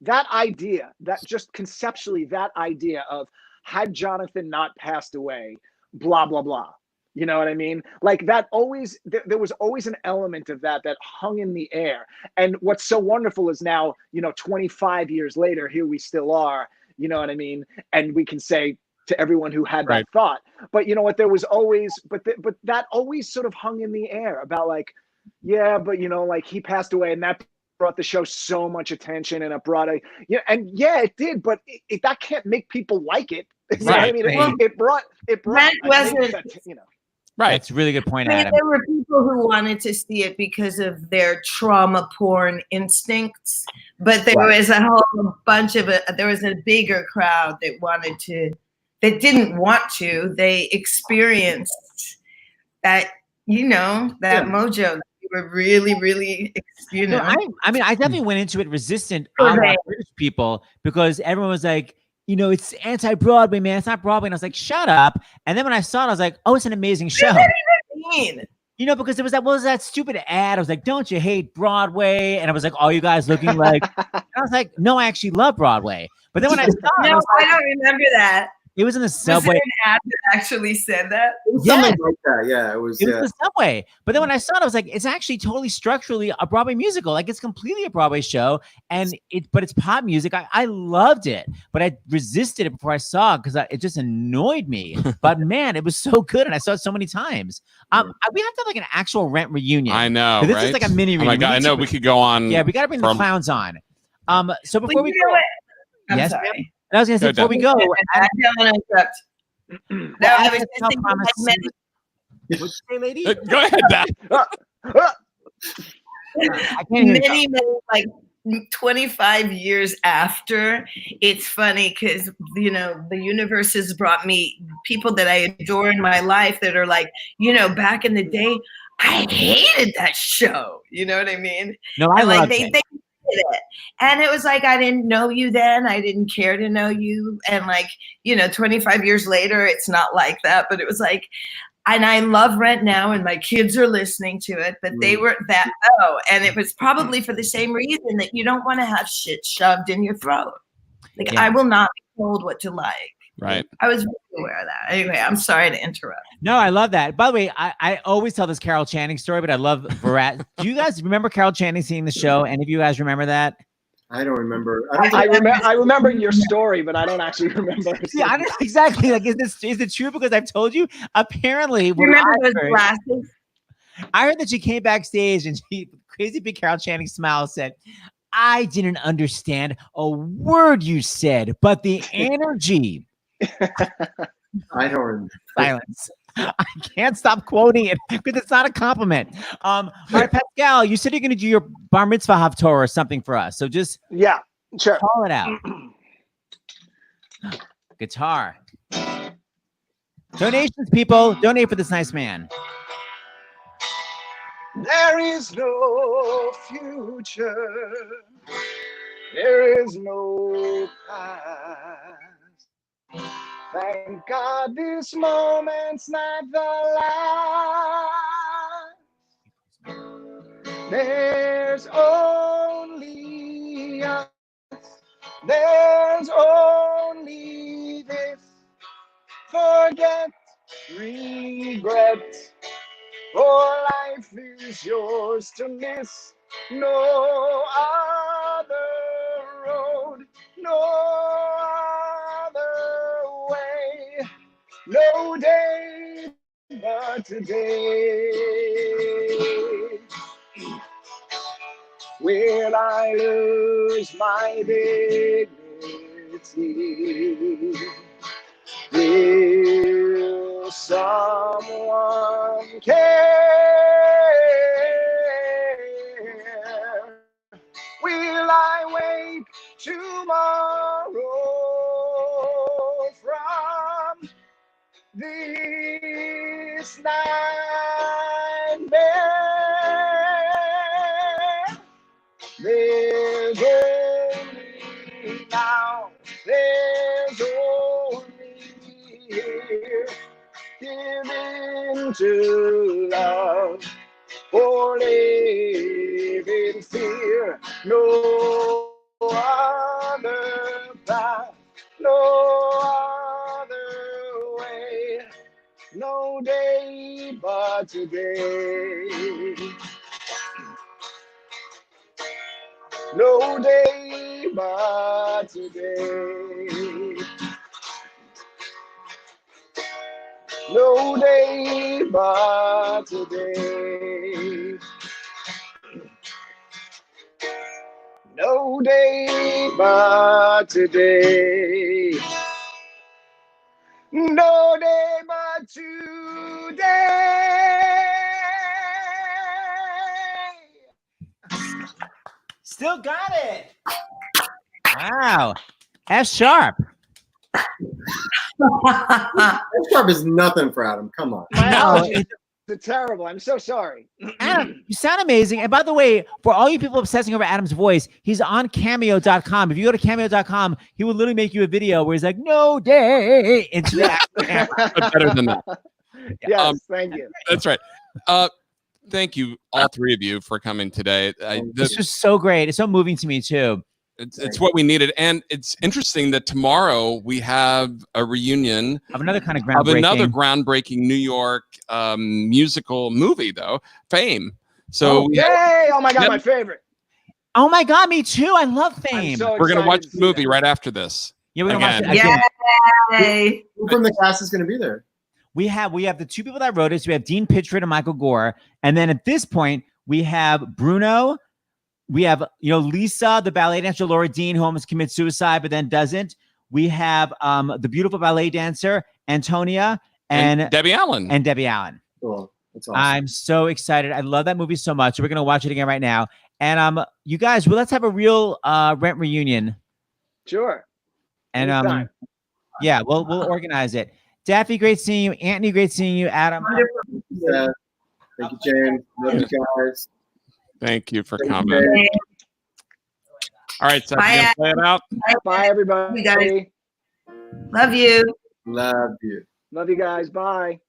That idea, that just conceptually, that idea of had Jonathan not passed away, blah blah blah. You know what I mean? Like that always, there was always an element of that hung in the air. And what's so wonderful is now, 25 years later, here we still are. You know what I mean? And we can say to everyone who had that thought, but you know what? There was always, but that always sort of hung in the air about like, yeah, but like he passed away, and that brought the show so much attention, and it brought it did, but that can't make people like it. You know what I mean? It brought. That wasn't. Right. That's a really good point, Adam. There were people who wanted to see it because of their trauma porn instincts, but there was a whole bunch of there was a bigger crowd that didn't want to. They experienced that, that mojo. That we were really, really, I mean, I definitely went into it resistant on British people because everyone was like, it's anti-Broadway, man. It's not Broadway. And I was like, shut up. And then when I saw it, I was like, oh, it's an amazing show. What do you even mean? Because there was that stupid ad. I was like, don't you hate Broadway? And I was like, oh, you guys looking like. And I was like, no, I actually love Broadway. But then when I saw it, I don't remember that. It was in the subway. Was there an ad that actually said that? Something like that. Yeah, it was. It was in the subway. But then when I saw it, I was like, it's actually totally structurally a Broadway musical. Like it's completely a Broadway show, but it's pop music. I loved it, but I resisted it before I saw it because it just annoyed me. But man, it was so good, and I saw it so many times. We have to have like an actual Rent reunion. I know. This right? is like a mini reunion. Oh my God, I know we could go on. Yeah, we got to bring the clowns on. So before we go, I'm sorry. I was going to say before we go, I don't want to interrupt. No, I was just thinking what'd you say, lady? Go ahead, Dad. many, like 25 years after, it's funny because the universe has brought me people that I adore in my life that are like, back in the day, I hated that show. You know what I mean? No, I loved it. it. And it was like, I didn't know you then. I didn't care to know you. And like, 25 years later, it's not like that. But it was like, and I love Rent now, and my kids are listening to it, but they were that low. And it was probably for the same reason that you don't want to have shit shoved in your throat. Like, I will not be told what to like. Right. I was really aware of that. Anyway, I'm sorry to interrupt. No, I love that. By the way, I always tell this Carol Channing story, but I love Virat. Do you guys remember Carol Channing seeing the show? Any of you guys remember that? I don't remember. I remember your story, but I don't actually remember. See, I don't exactly. Like, is it true? Because I've told you. Apparently, Remember those glasses? I heard that she came backstage and she, crazy big Carol Channing smile, said, "I didn't understand a word you said, but the energy." I don't remember. Silence. I can't stop quoting it because it's not a compliment. All right, Pascal, you said you're going to do your bar mitzvah haftorah or something for us. So just sure. Call it out. Guitar. Donations, people. Donate for this nice man. There is no future. There is no past. Thank God this moment's not the last. There's only us. There's only this. Forget, regret. For life is yours to miss. No other road. No way, no day but today. Will I lose my dignity? Will someone care? Will I wake tomorrow from this nightmare? There's only now, there's only here. Give in to love or live in fear. No other path, no other way, no day but today. No day but today. No day but today. No day but today. No day but today. Still got it. Wow. F sharp. F sharp is nothing for Adam. Come on. My allergies are terrible. I'm so sorry. Adam, you sound amazing. And by the way, for all you people obsessing over Adam's voice, he's on cameo.com. If you go to cameo.com, he will literally make you a video where he's like, no day into the camera. Better than that. Yes, thank you. That's right. Thank you, all three of you, for coming today. This was so great. It's so moving to me, too. It's what we needed. And it's interesting that tomorrow we have a reunion of another kind of groundbreaking New York musical movie, though, Fame. So yay! Oh my God, my favorite. Oh my God, me too. I love Fame. We're going to watch the movie right after this. Yeah, we're going to watch it. Yay! Who from the cast is going to be there? We have the two people that wrote it. So we have Dean Pitchford and Michael Gore. And then at this point, we have Bruno. We have, Lisa, the ballet dancer, Laura Dean, who almost commits suicide, but then doesn't. We have the beautiful ballet dancer, Antonia, and Debbie Allen. Cool. That's awesome. I'm so excited. I love that movie so much. We're going to watch it again right now. And you guys, let's have a real Rent reunion. Sure. And yeah, we'll organize it. Daphne, great seeing you. Anthony, great seeing you. Adam. Yeah. Thank you, James. Love you guys. Thank you for coming. All right, Seth, Bye, you gonna play it out? Bye, everybody. You guys. Love you. Love you. Love you guys. Bye.